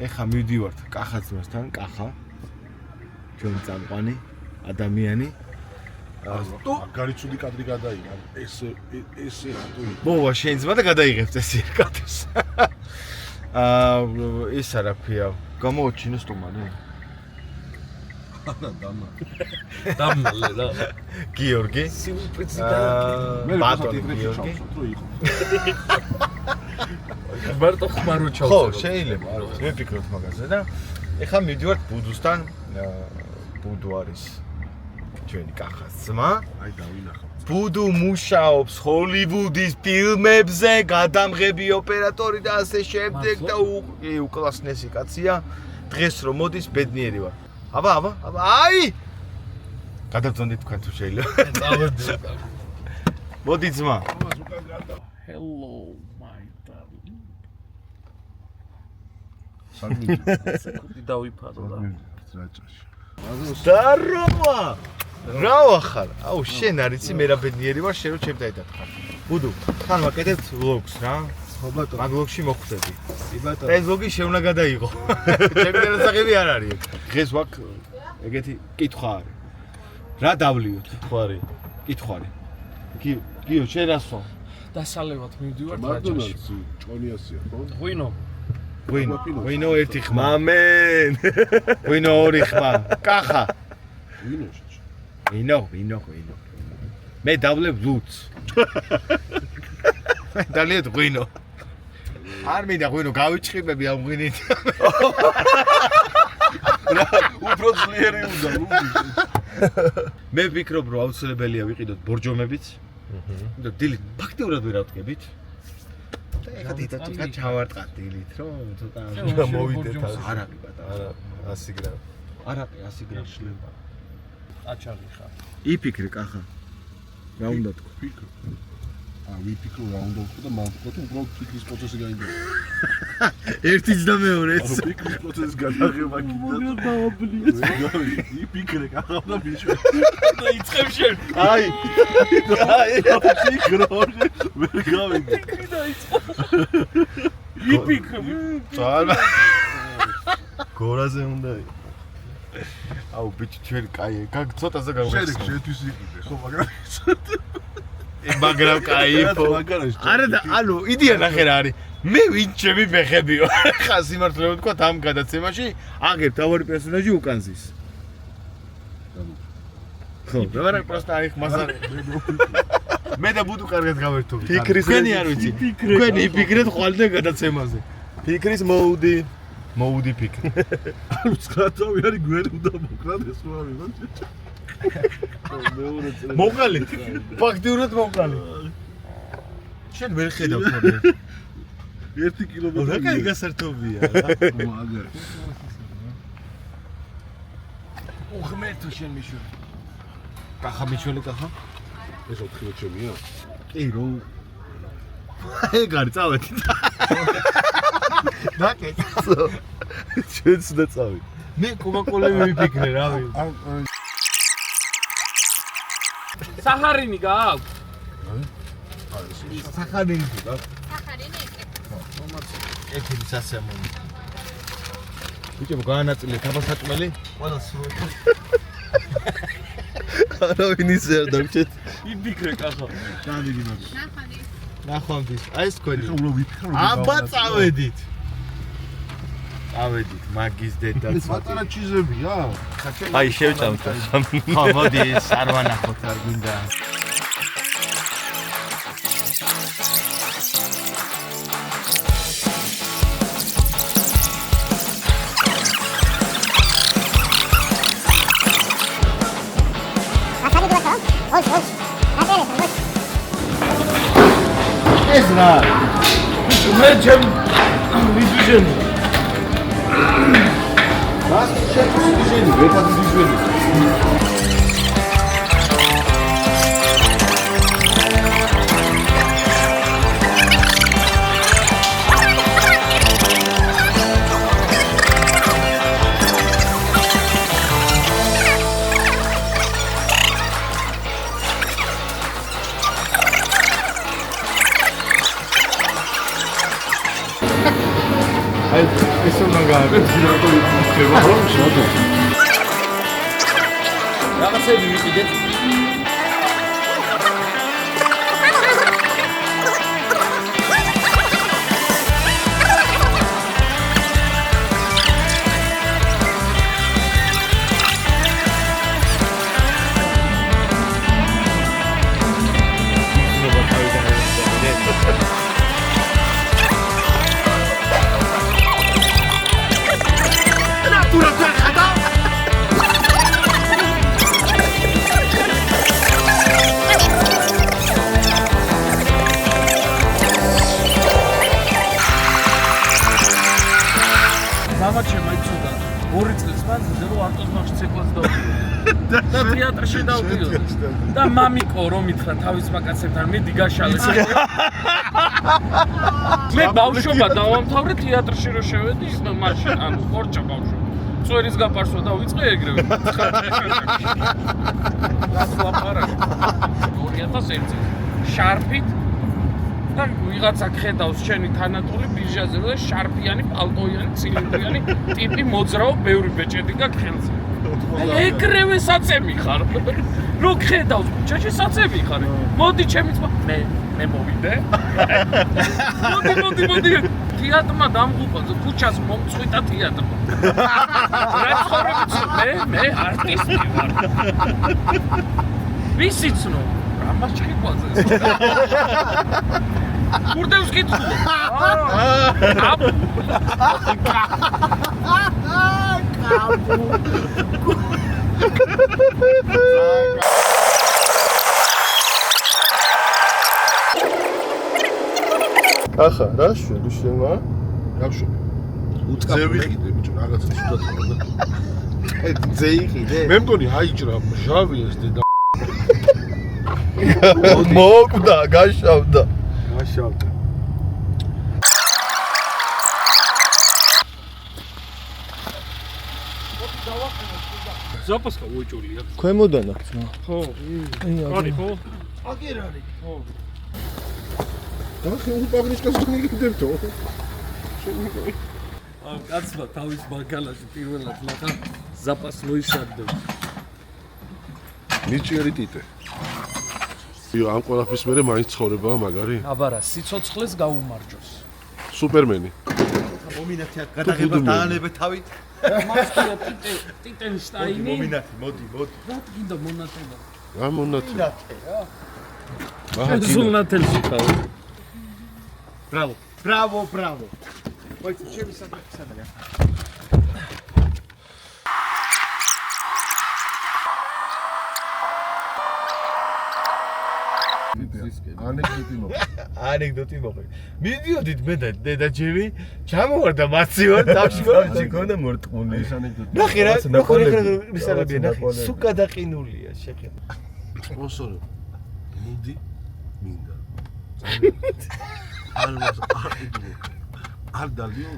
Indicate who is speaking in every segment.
Speaker 1: ეხა მივდივართ კახაცმასთან, კახა. ჩვენ წამყვანი ადამიანი.
Speaker 2: გარიცუდი კადრი გადაიღა. ეს რატო?
Speaker 1: მოვა შენ ძმა და გადაიღებთ ეს კადრს. ის არა ქვია, გამოუჩინე სტუმარი.
Speaker 3: დამნალე რა.
Speaker 1: გიორგი.
Speaker 2: მე
Speaker 1: ბატონი გიორგი.
Speaker 3: მარტო ხმარო ჩავწერო.
Speaker 1: ხო, შეიძლება, მე ვფიქრობ მაგაზე და ეხლა მივდივართ ბუდუსთან. ბუდუ არის ჩვენი კახას ძმა.
Speaker 2: აი დავინახავ.
Speaker 1: ბუდუ მუშაობს ჰოლივუდის ფილმებზე, გადამღები ოპერატორი და ასე შემდეგ და უკლასნესი კაცია. დღეს რომ მოდის ბედნიერი ვარ. აბა, აი! გადავწონდით თქვენ თუ შეიძლება.
Speaker 3: წავედი.
Speaker 1: მოდი ძმა.
Speaker 3: Hello my darling.
Speaker 2: საგმიჯი.
Speaker 3: სეკუნდი დავიფარო და.
Speaker 2: რაჭაში.
Speaker 1: დარომა! რა ვახარ? აუ შენ არიცი მე რა ბედნიერი ვარ, შენ რო ჩემთან ხარ. ბუდუ, თან ვაკეთებთ vlogs რა.
Speaker 2: ხო ბატონო.
Speaker 1: მაგ vlogში მოხვდები.
Speaker 2: კი ბატონო.
Speaker 1: ეს vlogi შენ უნდა გადაიღო. ჩემი დასაღები არ არის. დღეს ვაკ ეგეთი კითხვა არის. რა დავლიოთ? კითხვა არის. გიო, შენ რასო?
Speaker 3: დასალევად მივდივართ რაჭაში.
Speaker 2: მაკდონალდსი ჭონიასია, ხო?
Speaker 3: ღვინო.
Speaker 1: ვინო ერთი ხმა. ამენ. ვინო ორი ხმა. კახა.
Speaker 2: ვინო.
Speaker 1: ვინო. მე დავლებ ლუც. დალიეთ ღვინო. არ მინდა ღვინო, გავიჭხიბები ამ ღვინით.
Speaker 2: უფრო ძლიერი უნდა ლუგი.
Speaker 1: მე ვფიქრობ, რომ აუცილებელია ვიყიდოთ ბორჯომებიც. და დილით ფაქტიურად ვერ ავდგებით. და ეხლა დიტა ჩავარტყათ დილით, რომ ცოტა
Speaker 3: მოვიდეთ.
Speaker 1: არაყი ბატონო.
Speaker 3: არა 100 გრამ.
Speaker 1: არაყი 100 გრამ შლება.
Speaker 3: აჩალი ხარ.
Speaker 1: იფიქრე კახა. რა უნდა თქვა?
Speaker 2: ფიქრო. ვიფიქრო რა უნდა ვთქვა და მოვთქვა თუ უბრალოდ ფიქრის პროცესი გაიგო.
Speaker 1: ერთიც და მეორეც.
Speaker 2: ფიქრის პროცესის გადაღება კიდე. ვიფიქრე კახავდა ბიჭო.
Speaker 3: და იწყებ შენ.
Speaker 1: აი.
Speaker 2: ფიქრო ვერ გავიგე.
Speaker 3: იფიქრე.
Speaker 1: წავა. გორაზე უნდა იყო. აუ ბიჭი ჩვენ კაი, ცოტაზე გავხსნა.
Speaker 2: შეთვის იყიდე, ხო,
Speaker 1: მაგრამ кайფო. არა და ანუ იდეა ნახე რა არის. მე ვინ ჩემი ფეხებიო. ხა სიმართლე ვთქვა ამ გადაცემაში აგებ თავარი პერსონაჟი უკანზის. ხო, მაგრამ პროსტა აი ხმასა. მე და ბუდუ კარგად გავერთობთ. თქვენი არ ვიცი. თქვენი იფიქრეთ ხვალდე გადაცემაზე. ფიქრის მოუდი ფიქრი.
Speaker 2: ანუ ცხრაწავი არის გვერი უნდა მოკრად ეს რა ვიღოთ.
Speaker 1: მოყალი. ფაქტიურად მოყალი. შენ ვერ ხედავ თორე.
Speaker 2: 1 კილომეტრი.
Speaker 1: რა კაი გასართობია რა.
Speaker 2: მაგარ.
Speaker 1: უღმერთო შენ მიშველი. კახა მიშველი კახა?
Speaker 2: ეს 4 ჩემია.
Speaker 1: კი რო. ეგ არის წავედი. დაკეცო. ჩვენც და წავედი. მე კოკაკოლები ვიფიქრე რა ვიცი.
Speaker 3: საჰარინი გააქვს?
Speaker 1: საჰარინი და
Speaker 4: საჰარინი?
Speaker 1: ეთილი სასიამოვნო. ბიჭო გაანაწილე თაბასაჭმელი? ყველა სრული. არა ვინის არ დავჭეთ.
Speaker 3: იფიქრე კახა.
Speaker 1: დავიდი მაგ. ნახვამდის. აი ეს თქვენი.
Speaker 2: ხა უბრალოდ ვიფიქრე.
Speaker 1: აბა წავედით. წავედით მაგის დედაც.
Speaker 2: პატარა ჩიზებია?
Speaker 1: აი შევჭამთ. ხო, მოდი ეს არ ვანახოთ არ გინდა. ეს რა?
Speaker 3: მე ჩემ ვიდუჟენ.
Speaker 1: რას შეგვიძლია ვეთად ვიშველი? აი ეს უნდა მან გააკეთე რატო იქნება რომ შადო
Speaker 4: რაღაცები ვიყიდეთ.
Speaker 3: მამა ჩემი იცოდა 2 წლის მანძილზე რომ არტოს ბაღში ცეკვას დავდიოდა და თეატრში დავდიოდა და მამიკო რომ ითხრა თავის მაკაცებთან მიდი გაშალეს მე ბავშვობა დავამთავრე თეატრში რომ შევედი მაშინ ანუ ხორჭა ბავშვობა წვერის გაპარსვა დავიწყე ეგრევე გასვაფარა 2001 შარფით და ვიღაცა ხედავს შენი თანატოლი ბირჟაზე და შარფიანი, პალტოიანი, ცილინდრიანი ტიპი მოძრაო ბევრი ბეჭედი გაქვს ხელზე. ეგრევე საწემი ხარ. რო ხედავს ქუჩაში საწემი ხარ. მოდი ჩემი ძმა, მე მოვიდე. მოდი. თეატრმა დამღუპა, ქუჩას მომწვიტა თეატრმა. რა ცხოვრობიც მე არტისტი ვარ. ვისიცნო ამას ჭიქიყვაზე. Курдევს კითხულობ.
Speaker 1: ახა რა შევა?
Speaker 2: გავშო. უწყავიყიდე ბიჭო რაღაცა სიტყვათა.
Speaker 1: ძეიყიდე?
Speaker 2: მე მგონი აიჭრა ჟავი ეს დედა.
Speaker 1: მოკვდა, გაშავდა. გაშავდა.
Speaker 3: ზაპასკა უეჭოლია.
Speaker 1: ქვემოდან აქვს ნა.
Speaker 3: ხო. არის ხო?
Speaker 4: აგერ არის.
Speaker 3: ხო.
Speaker 2: და ხელ პაგრიშკას გიგდებთო.
Speaker 3: კაცმა თავის ბანკალაში პირველად ნახა ზაპას მოიშადდება.
Speaker 2: ნიჭიერი ტიტე. იო, ამ ყველაფრის მერე მაინც ცხოვრებაა მაგარი?
Speaker 3: აბარა, სიცოცხლეს გაუმარჯოს.
Speaker 2: სუპერმენი.
Speaker 1: მომინათია გადაღება დაანებე თავით.
Speaker 3: მასკია ტიტენშტაინი.
Speaker 1: მოდი.
Speaker 3: რა გინდა მონათება?
Speaker 2: რა მონათე?
Speaker 3: ზულნათელში ხარ.
Speaker 1: Браво. Ой, ჩემი სადაა. ანეკდოტი მოყვი. მიდიოდით მე და დედაჯერი, ჩამოვარდა მაცი ვარ, თავში გქონდა მორტყუნი.
Speaker 2: ეს ანეკდოტი.
Speaker 1: ნახე რა, მისალებია, ნახე, სუკა დაყინულია, შეხედე.
Speaker 2: სპონსორი. მუდი მინდა. არ დალიო.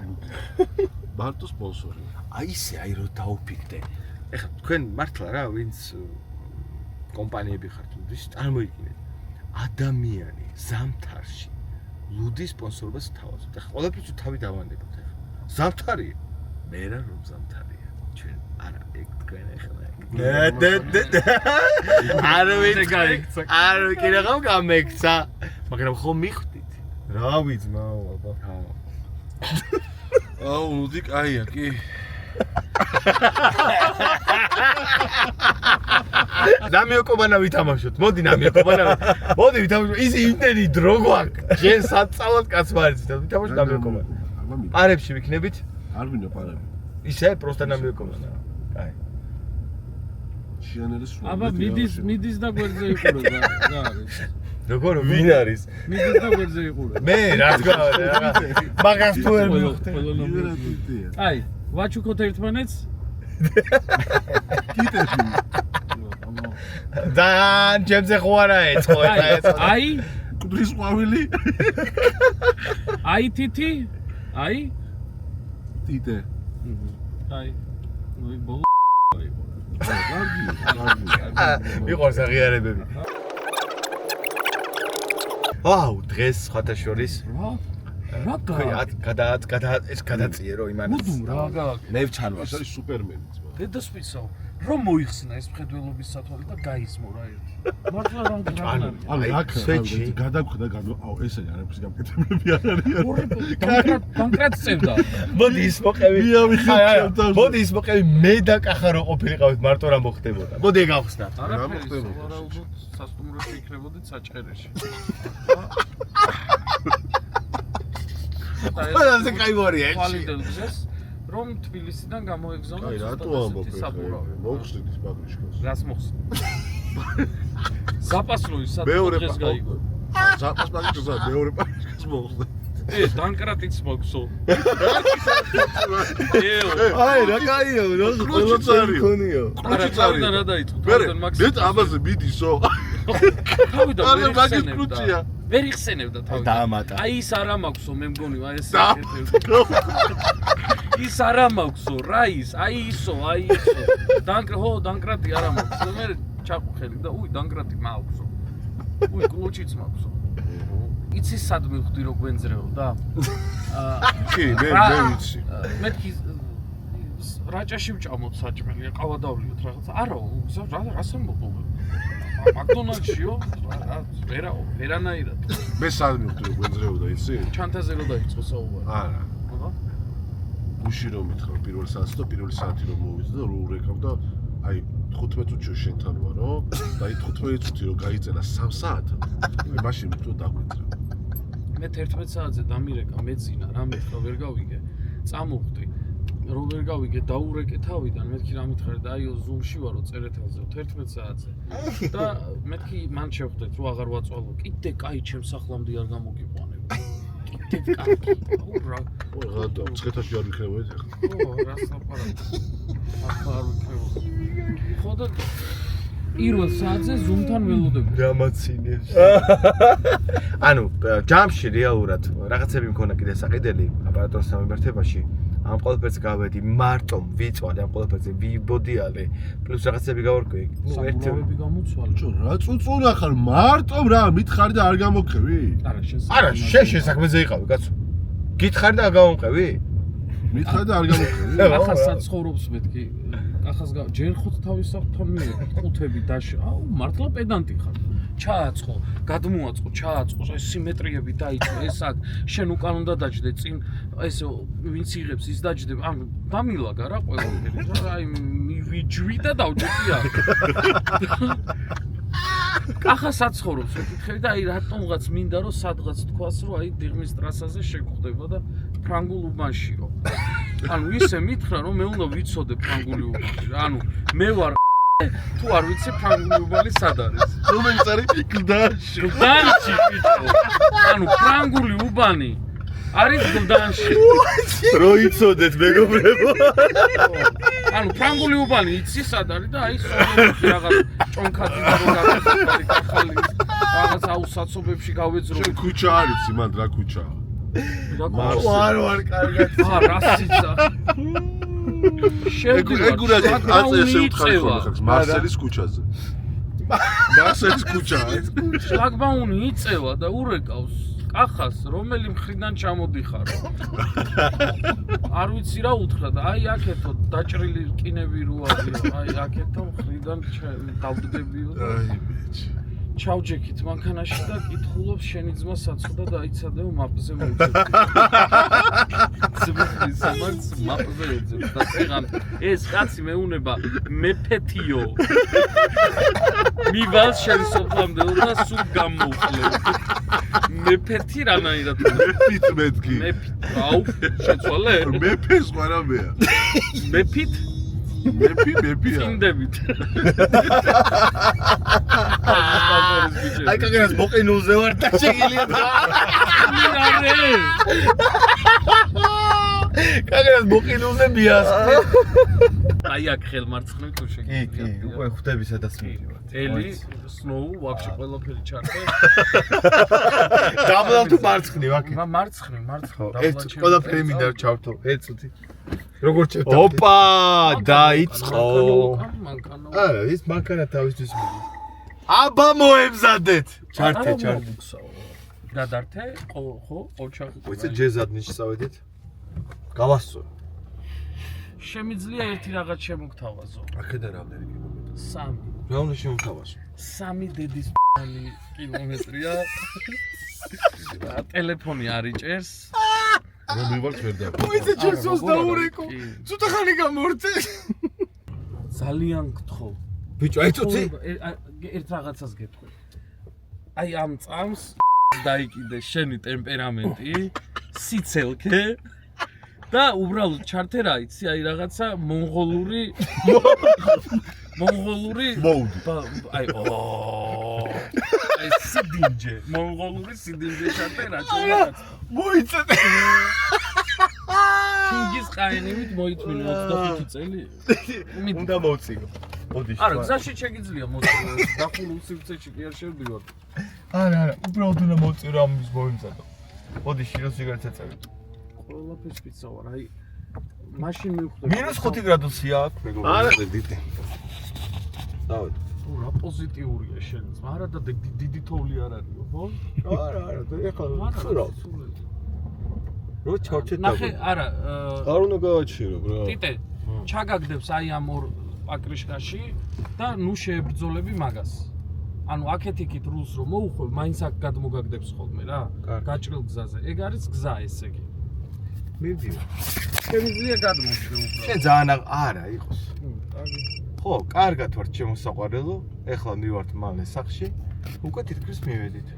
Speaker 2: მარტო სპონსორი.
Speaker 1: აი ისე, აი რო დაუფიქდე. ეხლა თქვენ მართლა რა, ვინც კომპანიები ხართ, ის წარმოიდგინეთ. ადამიანი ზამთარში ლუდის სპონსორობას თავაზობთ. ახლა ყველაფერს თავი დავანებოთ ახლა. ზამთარია. მე რა რომ ზამთარია. ჩვენ არა ეგ თქვენ ახლა. არა ვიწყე. არა კი რა გამექცა. მაგრამ ხომ მიხვდით? რა ვიძმაო აბა.
Speaker 2: აუ, მუდი კაია, კი.
Speaker 1: ნამიოკობანა ვითამაშოთ. მოდი ნამიოკობანა. მოდი ვითამაშოთ. ის იმდენი დრო გვაქვს. შენ საწავად კაცმა არის. ვითამაშოთ ნამიოკობანა. პარებში ვიქნებით?
Speaker 2: არ ვინო პარები.
Speaker 1: ისე პროსტა ნამიოკობანა. აი.
Speaker 2: შიანერის სულ.
Speaker 3: აბა მიდის და გვერდზე იყურება რა არის?
Speaker 1: როგორ ვინ არის?
Speaker 3: მიდის და გვერდზე იყურება.
Speaker 1: მე რა თქვა რა. მაგას თუ ვერ მივხვდი.
Speaker 3: აი, ვაჩუქოთ ერთმანეთს?
Speaker 2: კიტები.
Speaker 1: დან ჩემზე ხო არა ეწყო ეს.
Speaker 3: აი,
Speaker 2: კუდრის ყვავილი.
Speaker 3: აი თითი? აი?
Speaker 2: ტიტე.
Speaker 3: აი. ნუ ბოლო
Speaker 1: მიყვარს აღიარებები. ვაუ, დღეს სხვათა შორის
Speaker 3: რა
Speaker 1: ეს გადაწიერო იმან.
Speaker 3: რა გააკეთე?
Speaker 1: მე ვჩანვარ.
Speaker 2: ეს არის სუპერმენი ძმა.
Speaker 3: დედასპიცაო, რომ მოიხსნა ეს მხედველობის სათვალე და გაიზმო რა ერთი. მართლა რა
Speaker 2: გადაგხვდა აუ ესე არაფრის გამკეთებლები არ არიან.
Speaker 3: კონკრეტ წევდა.
Speaker 1: მოდი ის მოყევი. მოდი ის მოყევი მე და კახა რო ყოფილიყავით მარტო რა მოხდებოდა. მოდი გავხსნათ.
Speaker 3: არაფერი, ვარაუდოდ სასტუმროში იქნებოდით საჭერეში.
Speaker 1: ყველაზე კაი ვარია ეს.
Speaker 3: ვალიდელგზეს რომ თბილისიდან გამოეგზავნოთ.
Speaker 2: აი რატო ამბობ ახლა? მოხსნით ის ბაგრიშკას.
Speaker 3: რას მოხსნით? ზაპასროის
Speaker 2: მეორე
Speaker 3: საფრთხეს გაიგო.
Speaker 2: ზაპას ბაგრიშკას მეორე ბაგრიშკას მოხსნით.
Speaker 3: დანკრატიც მოგსო.
Speaker 1: აი რა კაიო, რა ყველაფერი ქონიო.
Speaker 3: არა, თავიდან რა დაიწყო?
Speaker 2: მე ამაზე მიდისო.
Speaker 3: თავიდან
Speaker 2: არა, მაგის კრუჩია.
Speaker 3: ვერ იხსენებდა თავიდან.
Speaker 1: დაამატა.
Speaker 3: აი ის არა მაქვსო, მე მგონი, აი ეს ის არა მაქვსო, რა ის, აი ისო. დანკრატი არა მაქვსო. მე ჩაყუხელი და დანკრატი მაქვსო. კრუჩიც მაქვსო. იცი სად მივხვდი რომ გვენძრეო და
Speaker 2: კი მე ვიცი
Speaker 3: მეთქი რაჭაში ვჭამოთ საჭმელი ყავადავლიოთ რაღაც არა რას ამბობ მაკდონალდშიო ვერანაირად
Speaker 2: მე სად მივხვდი რომ გვენძრეო და იცი
Speaker 3: ჩანთაზე რო დაიწყო საუბარი
Speaker 2: არა გუში რომ მითხრა პირველ საათს და პირველი საათი რომ მოვიდა და რო ურეკავ და აი 15 წუთში შენთან ვარო და აი 15 წუთი რომ გაიწერა 3 საათად მაშინ თუ დაგვიწერა
Speaker 3: მე 11 საათზე დამირეკა მეძინა რა მეთქა ვერ გავიგე წამოვხდი რომ ვერ გავიგე დაურეკე თავიდან მეთქი რა მითხარ და აიო ზუმში ვარო წერეთელზე 11 საათზე და მეთქი მან შევხვდეთ რომ აღარ ვაწვალო კიდე კაი ჩემს სახლამდე არ გამოგიყვანება კიდე კარგი რა
Speaker 2: რა მცხეთაში არ ვიქნებოდეთ ახლა
Speaker 3: რა საპარატო ახლა არ ვიქნებოდი ხო და პირველ საათზე ზუმთან ველოდები
Speaker 1: გამაცინებს. ანუ ჯამში რეალურად რაღაცები მქონა კიდე საყიდელი აპარატურის სამებერთებაში. ამ ყველაფერს გავედი მარტომ ვიწვალე ამ ყველაფერზე ვიბოდიალე პლუს რაღაცები გავარკვევი.
Speaker 3: სამურავები გამოცვალე.
Speaker 2: ჩო რა წუწუნა ხარ მარტომ რა მითხარი და არ გამოგხევი?
Speaker 1: არა შესაქმეზე იყავი კაცო. გითხარი და გამომყევი?
Speaker 2: მითხარი და არ გამოგხევი?
Speaker 3: ახლა საცხოვრობს მეთქი ახას ჯერ ხუთ თავის საფრთხე მიიღო ხუთები დაში აუ მართლა პედანტი ხარ ჩააწყო გადმოაწყო ჩააწყო ეს სიმეტრიები დაიწყო ეს აქ შენ უკან უნდა დაჯდე წინ ესე ვინც იღებს ის დაჯდებ ანუ დამილაგა რა ყველაფერი აი მივიჯვი და დავჯდია ახლა საცხოვრობს მეკითხები და აი რატომღაც მინდა რომ სადღაც თქვას რომ აი დიღმის ტრასაზე შეგხვდება და ფრანგულ უბანშიო ანუ ისე მითხრა რომ მე უნდა ვიცოდე ფრანგული უბანი ანუ მე ვარ თუ არ ვიცი ფრანგული უბანი სად არის
Speaker 2: რომელიც არის გლდანში
Speaker 3: ბიჭო ანუ ფრანგული უბანი არის გლდანში
Speaker 1: რო იცოდეთ მეგობრებო
Speaker 3: ანუ ფრანგული უბანი იცი სად არის და აი სოლომონი რაღაც ჭონქადი და რო გაგეხარი ახალი რაღაც აუსაცობებში გავეძრო
Speaker 2: შენ ქუჩა არის იმან რა ქუჩაა
Speaker 1: ვარ კარგად
Speaker 3: რასიცა
Speaker 2: ეგურა აწესე უთხარი ხოლმე მარსელის ქუჩაზე მარსელის ქუჩაა ეს
Speaker 3: შლაგბაუნი იწევა და ურეკავს კახას რომელი მხრიდან ჩამოდიხარო არ ვიცი რა უთხრა და აი აქეთო დაჭრილი რკინები რო არის აი აქეთო მხრიდან დავდგებიო
Speaker 2: აი ბიჭი
Speaker 3: ჩავჯექით მანქანაში და კითხულობს შენი ძმა საცხდა და აიცადეო მაპზე მოუწევ. ძმის სამაც მაპზე ეძებს და წეღან ეს კაცი მეუნება მეფეთიო. მივალ შენ სოფლამდე და სულ გამოვხლე. მეფეთი რანაირად
Speaker 2: მეფით მეთქი.
Speaker 3: მეფით. აუ შეცვალე?
Speaker 2: მეფეს ყარაბეა.
Speaker 3: მეფით
Speaker 2: მეფია.
Speaker 3: წინდებით.
Speaker 1: აი კაგერას მოყინულზე ვარ და შეგილია. კაგერას მოყინულზე მიასწრე.
Speaker 3: აი აქ ხელმარცხნივ თუ შეგიძლია.
Speaker 1: კი, უკვე ხვდები სადაც მივიდივარ.
Speaker 3: ელი, სნოუ, ვაფშე ყველაფერი ჩარტე.
Speaker 1: დაბლა თუ მარცხნივ აქ.
Speaker 3: მარცხნივ.
Speaker 1: ეს ყველაფერი მინდა ჩავთო. ეცუთი. როგორ ჩავთო? ოპა, დაიწყო. არა, ის მანქანა თავისთვის მიდის. აბა მოემზადეთ. ჩარტე.
Speaker 3: გადართე, ხო, ოჩახი.
Speaker 1: ვიცი ჯეზად ნიშნავედით. გავასწორ.
Speaker 3: შემიძლია ერთი რაღაც შემოგთავაზო.
Speaker 2: აქედან რამდენი კილომეტრი?
Speaker 3: 3.
Speaker 1: რა უნდა შემოთავაზო?
Speaker 3: 3 დედის კილომეტრია. ტელეფონი არ იჭერს.
Speaker 2: რომ მივარ ვერ და.
Speaker 1: ვიცი ჯესოს დაურეკო. ცოტა ხანი გამორწე.
Speaker 3: ძალიან გთხოვ.
Speaker 1: ბიჭო, აი წუთი.
Speaker 3: ერთ რაღაცას გეტყვი. აი ამ წამს დაიკიდე შენი ტემპერამენტი, სიცელქე და უბრალოდ ჩართე რა იცი, აი რაღაცა მონღოლური
Speaker 2: მოუდი.
Speaker 3: აი აი სიდინჯე, მონღოლური სიდინჯე ჩართე რა რაღაც.
Speaker 1: მოიცადე.
Speaker 3: ჩინგიზ ყაენივით მოიწვილი 25 წელი.
Speaker 1: უნდა მოვწიგო. მოდი.
Speaker 3: არა, გზაში შეგიძლია მოწვიო. დახულ სივრცეში კი არ შევდივარ.
Speaker 1: არა, უბრალოდ უნდა მოვწირო ამის მოიმზადო. მოდი შირო სიგარეტს ეწევი.
Speaker 3: ყველაფერს პიცა ვარ, აი მაშინ მივხვდები.
Speaker 1: -5 გრადუსია აქვს, მეგობრებო.
Speaker 2: არა, დიდი.
Speaker 1: დავით.
Speaker 3: რა პოზიტიურია შენ. არა და დიდი თოვლი არ არისო, ხო?
Speaker 1: არა, ეხლა ხურავს. რო ჩავჩეთ
Speaker 3: ნახე, არა,
Speaker 2: არ უნდა გავაჩირო, ბრო.
Speaker 3: ტიტე, ჩაგაგდებს აი ამ ორ პაკრიშკაში და ნუ შეებრძოლები მაგას. ანუ აქეთ-იქით რულს რომ მოუხმო, მაინც აქ გადმოგაგდებს ხოლმე რა. გაჭრილ გზაზე. ეგ არის გზა ესე იგი.
Speaker 1: მივდივარ.
Speaker 3: შემიძლია გადმოჭრე უბრალოდ.
Speaker 1: შენ ძალიან არა იყოს.
Speaker 3: კარგი.
Speaker 1: ხო, კარგად ვარ ჩემოსაყვარელო. ეხლა მივართ მალე სახში. უკვე თითქმის მივედით.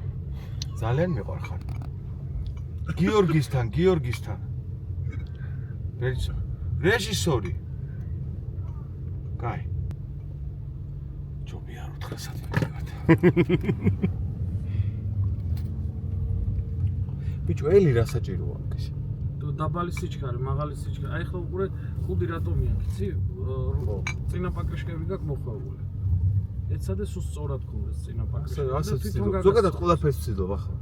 Speaker 1: ძალიან მიყვარხარ. გიორგისთან. რეჟისორი. კაი. ჯობი არ უთხრა სადმე. ბიჭო, ელი რა საჭიროა ეს?
Speaker 3: დაბალი სიჩქარე, მაღალი სიჩქარე. აი ხო უყურე ხუდი რატომია, იცი? წინა პაკრიშკები გაქვს მოხვეული. ეცადე სულ სწორად გქონდეს წინა პაკრიშკები.
Speaker 1: ასე ზოგადად ყველაფერს ვცდილობ ახლა.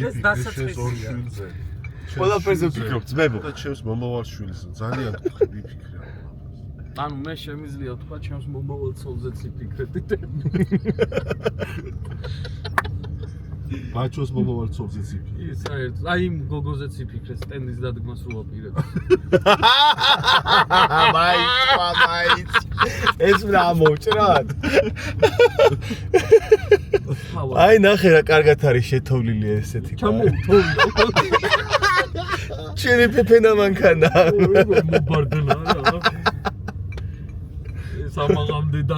Speaker 3: ეს დასაწყისია.
Speaker 1: ყველაფერზე ვფიქრობ, ძმებო.
Speaker 2: და ჩემს მომავალ შვილს ძალიან თქვი ვიფიქრე.
Speaker 3: ანუ მე შემიძლია თქვა ჩემს მომავალ ცოლზეც ვიფიქრე ტიტე.
Speaker 2: ბაჩოს მომავალ ცოლზეც ვიფიქრე.
Speaker 3: ის საერთოდ აი იმ გოგოზეც ვიფიქრე სტენდის დადგმას რო აპირებ.
Speaker 1: მაიც. ეს რა მოჭრად? აი ნახე რა კარგად არის შეთოვლილი ესეთი.
Speaker 3: ჩამოუთოვი.
Speaker 1: ჩერი პეპენა მანქანა.
Speaker 3: მობარდელა რა. ეს ამაღამდე და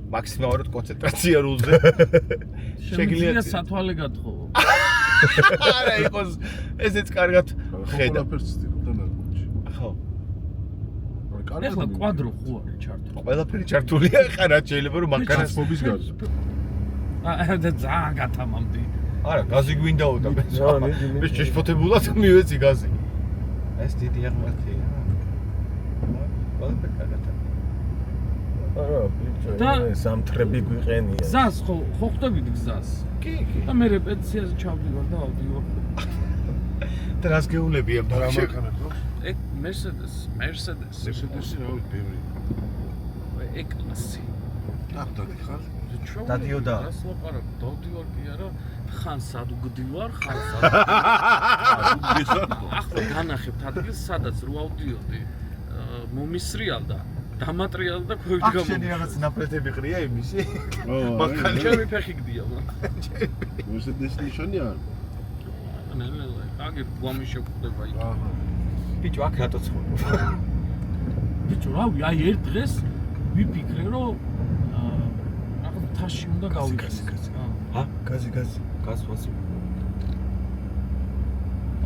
Speaker 1: მაქსიმალურად კონცენტრაცია რულზე.
Speaker 3: შეგიძლია სათვალე გათხოვო.
Speaker 1: არა იყოს ესეც კარგად ხედა.
Speaker 2: ყველაფერს ვცდილობ და ნაკუთში.
Speaker 1: ხო.
Speaker 3: ეხლა კვადრო ხო არის ჩართული.
Speaker 1: ყველაფერი ჩართულია, ხა რა შეიძლება რომ მანქანას
Speaker 2: ფობის გარს.
Speaker 3: და ძალიან გათამამდი.
Speaker 1: არა, გაზი გვინდაო და მე შეშფოთებულად მივეცი გაზი. ეს დიდი აღმართია. ყველაფერი კარგად.
Speaker 5: არა, ბიჭო,
Speaker 3: და
Speaker 5: სამთრები გვიყენია.
Speaker 3: გზას ხო ხვდებით გზას.
Speaker 1: კი.
Speaker 3: და მე რეპეტიციაზე ჩავდივარ და ავდივარ.
Speaker 1: და რას გეულებია
Speaker 2: და რა მანქანა ხო?
Speaker 3: ეგ Mercedes.
Speaker 2: ესეთი რა ვიცი, ბევრი.
Speaker 3: ეკლასი.
Speaker 2: აქ დადიხარ?
Speaker 1: დადიოდა.
Speaker 3: რას ლაპარაკობ? დავდივარ კი არა. ხან სად უგდივარ, ხან სად. ახლა განახებთ ადგილს, სადაც რო ავდიოდი. მომისრიალდა, დამატრიალდა და ქვევით
Speaker 1: აქ შენი რაღაც ნაფრეთები ყრია იმისი?
Speaker 3: მანქანა ჩემი ფეხი გდია მან.
Speaker 2: ესეთი ნიშანი არ.
Speaker 3: აგერ გვამი შეგვდება იქ.
Speaker 2: აჰა.
Speaker 1: ბიჭო, აქ რატო ცხოვრობ?
Speaker 3: ბიჭო, რავი, აი ერთ დღეს ვიფიქრე, რომ რაღაც თაში უნდა გავიქცე.
Speaker 1: ჰა? გაზი. გასვასი.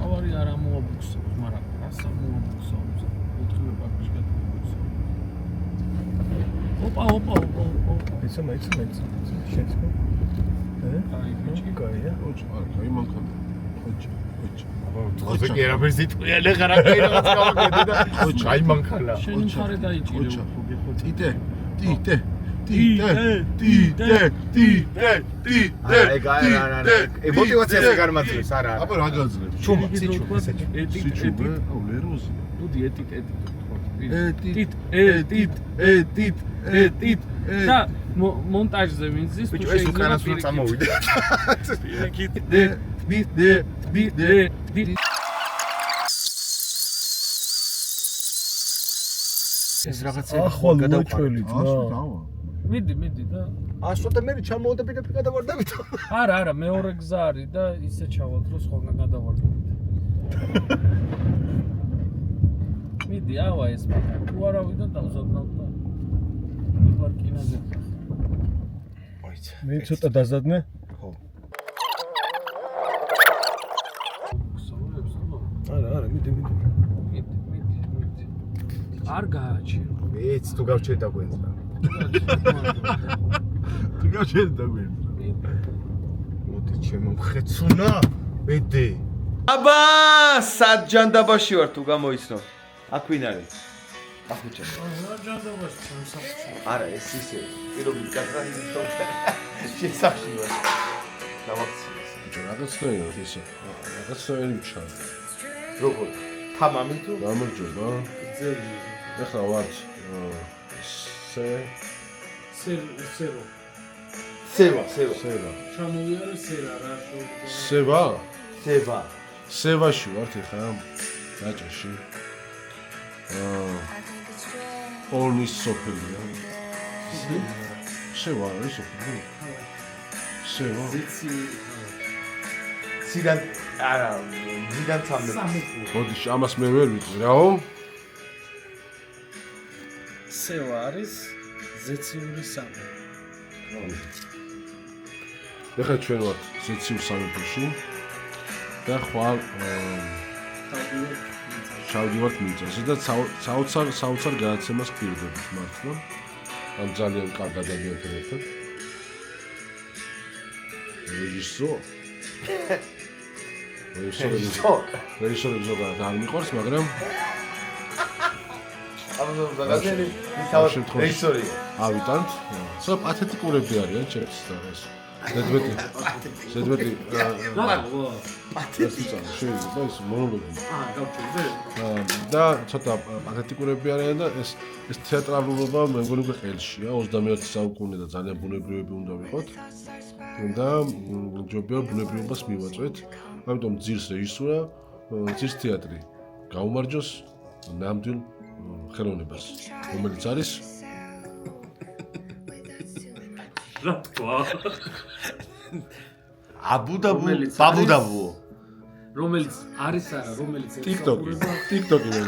Speaker 3: ავარი არა მოაბუქსებს, მაგრამ რასა მოაბუქსებს? ოთხივე პაკში გადმოგვიცა. ოპა.
Speaker 5: იცი. შენს ხო?
Speaker 3: აი, ბიჭი.
Speaker 5: კაია.
Speaker 2: ოჩ, აი მანქანა. ოჩ.
Speaker 1: ხოზე კი რაფერს იტყვია, ნახა რა კაი რაღაც გავაკეთე და აი მანქანა.
Speaker 3: შენი მხარე დაიჭირე
Speaker 2: ოჩა.
Speaker 3: ხო გეხოთ.
Speaker 2: ტიტე.
Speaker 1: მოტივაციაზე გარმატებს, არა.
Speaker 2: აბა რა გაძლევს?
Speaker 1: ჩუმა,
Speaker 3: ისე
Speaker 2: სიჩუბე, აუ ლეროზი.
Speaker 3: დუდი ეტიკეტი. ტიტ და მონტაჟზე ვინძის თუ
Speaker 1: ბიჭო ეს უკანას უნდა წამოვიდე. ეს რაღაცები
Speaker 5: ახვალ მოჩველი ძმა.
Speaker 3: მიდი და
Speaker 1: ასოთა მე ჩამოვიდა პირდაპირ გადავარდებით.
Speaker 3: არა მეორე გზა არის და ისე ჩავალთ რომ ხოლმე გადავარდებით. მიდი ავა ეს მაგრამ თუ არა ვიდა დავზადნავ და ვიყარ კინოზე.
Speaker 1: მოიცა.
Speaker 5: მე ცოტა დაზადნე.
Speaker 1: ხო.
Speaker 5: არა, მიდი.
Speaker 3: არ გააჩირო.
Speaker 1: მეც თუ გავჩერდა დაგვენძრა. თუ გავჩერდა დაგვენძრა. მოდი ჩემო მხეცუნა. მედი. აბა, სად ჯანდაბაში ვარ თუ გამოიცნო. აქ ვინ არის? ახუჩა.
Speaker 3: ჯანდაბაში სამსახურში.
Speaker 1: არა, ეს ისე. პირობით კაცრანი თქო. შესახში ვარ. დავაქციეს.
Speaker 2: რაღაცნაირად ისე. რაღაცნაირი მჩა.
Speaker 1: როგორ? თამამი თუ?
Speaker 2: გამარჯობა. ეხლა ვართ
Speaker 3: სერო.
Speaker 1: სევა.
Speaker 3: ჩამოვიარე სერა რა
Speaker 2: სევა? სევაში ვართ ეხლა რაჭაში. ორნის სოფელია. სევა არის სოფელი. სევა.
Speaker 1: ციდან არა, ძიდან 13.
Speaker 2: მოდი ამას მე ვერ ვიტყვი რაო.
Speaker 3: სევა არის ზეციური სამი.
Speaker 2: ეხლა ჩვენ ვართ ზეციურ სამეფოში და ხვალ ჩავდივართ მიწაზე და საოცარ გადაცემას გპირდებით მართლა. ამ ძალიან კარგად გადაგვიერთებთ. რეჟისორი ზოგადად არ მიყვარს, მაგრამ
Speaker 1: ამაზე გადაგელი თავი რეჟისორი.
Speaker 2: ავიტანთ. სულ პათეტიკურები არიან ჩემს და ეს. ზედმეტი პათეტიკა შეიძლება ის მონოლოგი.
Speaker 3: გავჩერდე?
Speaker 2: და ცოტა პათეტიკურები არიან და ეს თეატრალურობა მე მგონი ყელშია 21 საუკუნე და ძალიან ბუნებრივები უნდა ვიყოთ. და ჯობია ბუნებრივობას მივაწვეთ. ამიტომ ძირს რეჟისურა, ძირს თეატრი. გაუმარჯოს ნამდვილ ხელოვნებას, რომელიც არის
Speaker 3: რა თქვა?
Speaker 1: ბაბუდაბუო.
Speaker 3: რომელიც არის არა, რომელიც
Speaker 2: TikTok-ი მე.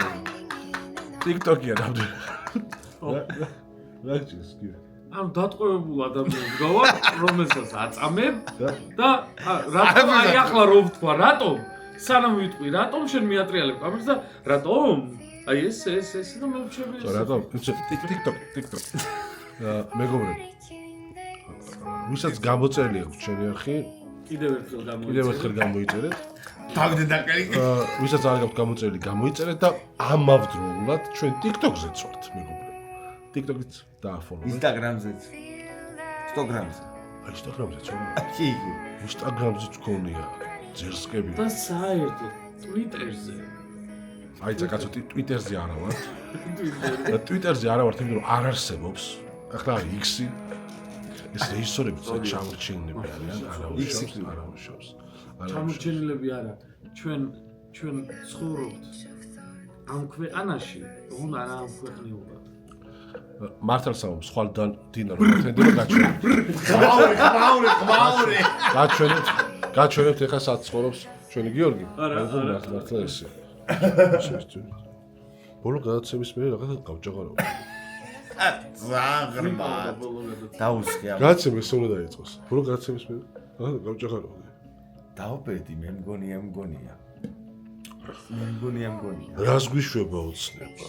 Speaker 2: TikTok-ია ნამდვილ. რა ჩისკი.
Speaker 3: ანუ დატყვევებულ ადამიანს გავარ, რომელსაც აწამებ და აი ახლა რო ვთქვა, რატომ? სანამ ვიტყვი, რატომ შენ მიატრიალებ კამერას და რატომ? აი ეს და მე ვჩები.
Speaker 2: რატომ? TikTok. მეგობრები. ვისაც გამოწერილი აქვს ჩვენი არხი,
Speaker 3: კიდევ ერთხელ
Speaker 2: გამოიწერეთ.
Speaker 1: თავიდან დაკელი.
Speaker 2: ვისაც არ გაქვთ გამოწერილი, გამოიწერეთ და ამავდროულად ჩვენ TikTok-ზეც ვართ, მეგობრები. TikTok-იც დააფოლოვეთ.
Speaker 1: Instagram-ზეც. Instagram-ზე.
Speaker 2: Instagram-ზეც ვარ.
Speaker 1: კი.
Speaker 2: Instagram-ზეც გქონია ძერსკები.
Speaker 3: და საერთოდ Twitter-ზე.
Speaker 2: აი ცა კაცო Twitter-ზე არა ვარ. და Twitter-ზე არა ვარ, იმიტომ რომ არ არსებობს. ახლა X-ი ეს რეჟისორები ჩამორჩენილები არიან, არა უშავს.
Speaker 3: ჩამორჩენილები არა. ჩვენ ცხოვრობთ ამ ქვეყანაში, რომ არა ამ ქვეყნიობა.
Speaker 2: მართალ საუბრობ, სხვადასხვა დინა რომ თენდება გაჩვენებთ.
Speaker 1: ყმაური.
Speaker 2: გაჩვენებთ ეხა სად ცხოვრობს ჩვენი გიორგი.
Speaker 3: არა,
Speaker 2: მართლა ესე. ბოლო გადაცემის მერე რაღაცა გავჯაღარო.
Speaker 1: ზაღრმა. დაუსხი ამ.
Speaker 2: გადაცემა ეს უნდა დაიწყოს. ბოლო გადაცემის მერე რაღაცა გავჯაღარო.
Speaker 1: დაუპედი, მე მგონია. რას
Speaker 2: გვიშვება ოცნება?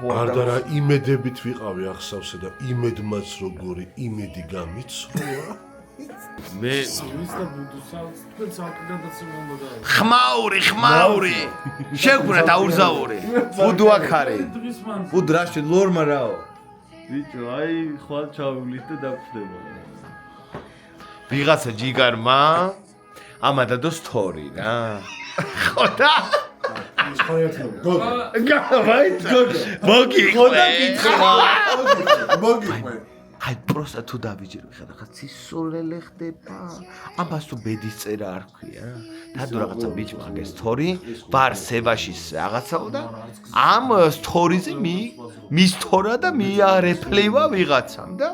Speaker 2: არა იმედებით ვიყავი ახსავსე და იმედმაც როგორი იმედი გამიცროა.
Speaker 1: მე
Speaker 3: ის და ბუდუსალს თქვენ საკადაცემა უნდა დაიწყოს.
Speaker 1: ხმაური. შეგვნა დაურზაური. ბუდუ აქ არის. ბუდ რაში ლორმა რაო.
Speaker 5: ბიჭო, აი ხვალ ჩავივლით და დაგხვდება.
Speaker 1: ვიღაცა ჯიგარმა ამა დადო სტორი რა. ხო და
Speaker 2: მოგიყვე.
Speaker 1: აი პროსტა თუ დავიჯერო ხა ხა ცისოლელე ხდება ამას თუ ბედის წერა არ ქვია რა დადო რაღაცა ბიჭმა აგე სტორი ვარ სევაში რაღაცაო და ამ სტორიზე მისთორა და მიარეფლევა ვიღაცამ და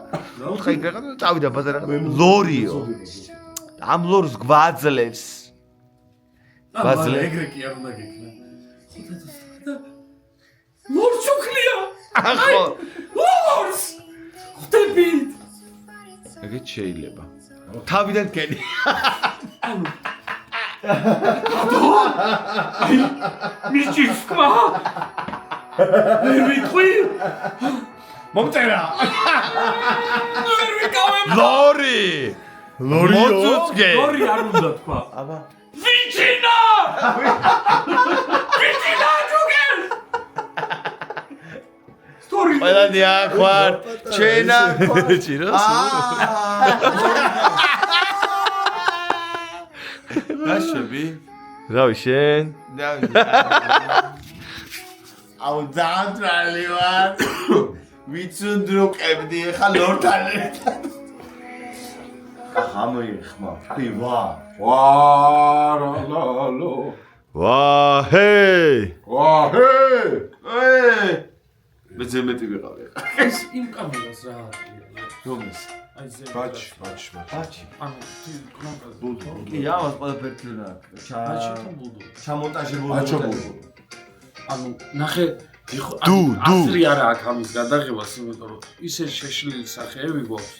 Speaker 1: უთხრა იქ რაღაცა წავიდა ბაზარ ლორიო ამ ლორს გვაძლევს
Speaker 3: ეგრე კი არ უნდა გიქნა ლორს ჩუქლია
Speaker 1: ახო
Speaker 3: ლორს ხტებით
Speaker 1: ეგეც შეიძლება თავიდან კენი
Speaker 3: მიჭირს ყვა ვერ ვიტყვი მომწერა ვერ ვიკავებ
Speaker 1: ლორი მოწუწგე
Speaker 3: ლორი არ უნდა თქვა
Speaker 1: აბა
Speaker 3: ვიჩინა ვიჩინა ჯუგენ სტორი
Speaker 1: ყველა დიახვარ ჩენა ჩიროს გაშები რავი შენ
Speaker 4: აუ დაანტრალი ვარ ვიცუნდრუკებდი ხა ლორთან ერთად ხამოიხმა ფივა
Speaker 2: ვარალალო
Speaker 1: ვაჰე
Speaker 2: მეძე მეტი ვიყავი.
Speaker 3: ეს იმ კამერას რა
Speaker 1: რომის
Speaker 3: აი ზე
Speaker 2: ბაჩი.
Speaker 3: ანუ კონკრეტულად
Speaker 2: ბუდო.
Speaker 4: კი ამას ყველაფერი რა
Speaker 3: ბაჩი თუ ბუდო
Speaker 4: ჩამონტაჟებული
Speaker 2: ბაჩო ბუდო.
Speaker 3: ანუ ნახე
Speaker 1: დუ
Speaker 3: აზრი არა აქვს ამის გადაღებას იმიტომ რომ ისე შეშლილი სახეები გვაქვს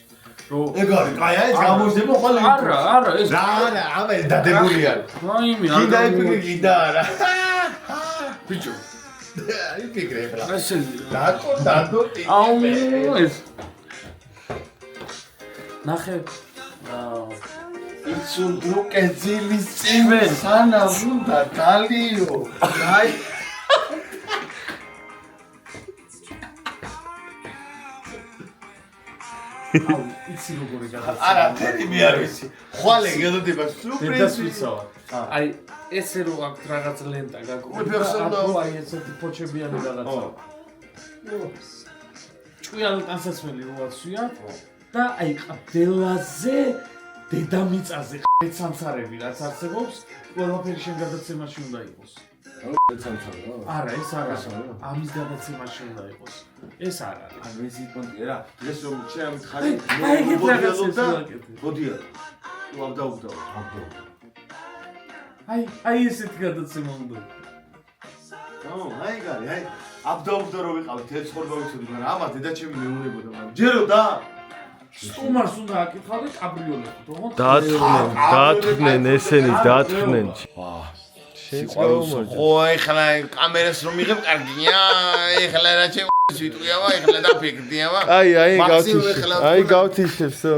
Speaker 3: რომ
Speaker 4: ეგ არის კაი ეს გამოჩდება ხოლმე
Speaker 3: არა ეს
Speaker 4: რა ამე დადებული არის
Speaker 3: რაიმე
Speaker 4: კიდე იფიქრე კიდე არა
Speaker 3: ბიჭო
Speaker 4: იფიქრე რა
Speaker 3: ესე
Speaker 4: დადო
Speaker 3: აუ ეს ნახე
Speaker 4: იცუნდრუკე ძილის წიმე სანა უნდა გალიო აი
Speaker 3: აუ იცი როგორი გადაწყდა
Speaker 4: არა თერი მე არ ვიცი ხვალე გელოდება სუპრიზი
Speaker 3: აი ესე რო აქვს რაღაც ლენტა გაგო აი ესეთი ფოჩებიანი რაღაცა ჭკვიანი ტანსაცმელი როაცვია და აი ყბელაზე დედამიწაზე ხეცამცარები რაც არსებობს ყველაფერი შენ გადაცემაში უნდა იყოს არა ეს არა ამის გადაცემაში უნდა იყოს ეს არ არის
Speaker 4: ანუ ეს იკონტი რა დღეს რომ შეამთხარი
Speaker 3: აი ეგეთ რაღაცებს ვაკეთებ
Speaker 4: გოდია ლავდაუგდა
Speaker 3: აი ესეთი გადაცემა უნდა
Speaker 4: აი გარი აი აბდაუგდა რომ ვიყავით ეს ხორბა ვიცოდი მაგრამ ამას დედაჩემი მეუნებოდა მაგრამ ჯერო და
Speaker 3: სტუმარს უნდა აკითხავდეთ კაბრიოლეტი თქო
Speaker 1: დაათრნენ ესენი დაათრნენ
Speaker 4: ო ეხლა კამერას რომ მიღებ კარგია ეხლა რა ვიტყვიავა ეხლა დაფიქრდიავა
Speaker 1: აი გავთიშებსო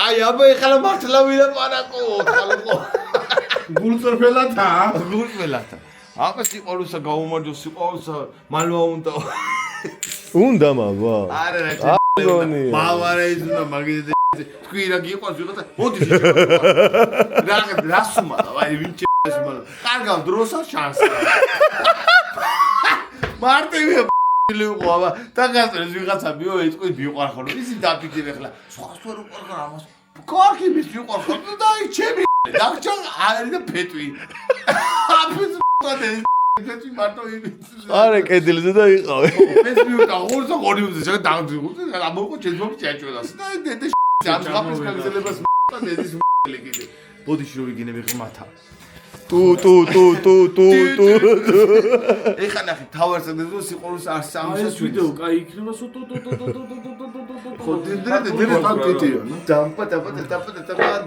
Speaker 4: აი აბა ეხლა მართლა ვილაპარაკო ხალხო
Speaker 2: გულწრფელათა.
Speaker 4: აბა სიყვარულსა გაუმარჯო სიყვარულსა მალვა
Speaker 1: უნდა მავა
Speaker 4: არა რა
Speaker 1: აგონია
Speaker 4: მავარა ის უნდა მაგიდე თქვი რა გიყვარს ვიღაცა მოდი რა სუმა აი ვინ ეს მალ კარგავ დროსაც შანსი მარტივია ლიყო აბა დაგასწრეს ვიღაცა მიო ეთქვი მიყვარ ხოლმე ისი დაფიქრე ახლა სხვა სულ უყარ ამას კარგი მის მიყვარ ხოლმე და აი ჩემი დაგჭა არის და ფეტვი აფიც ფეტვი მარტო იმის
Speaker 1: არა კედელზე და იყავე
Speaker 4: ეს მიუტა ორსა ორიუზე შეგ დაგძიღო და ამოყო ჩემს შეაჭველას და დედა ამ ხაფის კანცელებას და დედის ლეკიდე ბოდიში რო ვიგინები ღმათა
Speaker 1: თუ
Speaker 4: ეხა ნახე თავარს აგდო სიყვარულს არ სამსა
Speaker 3: ეს ვიდეო კაი იქნება სუ
Speaker 4: ხო დედრე ტიტია ნუ დამპა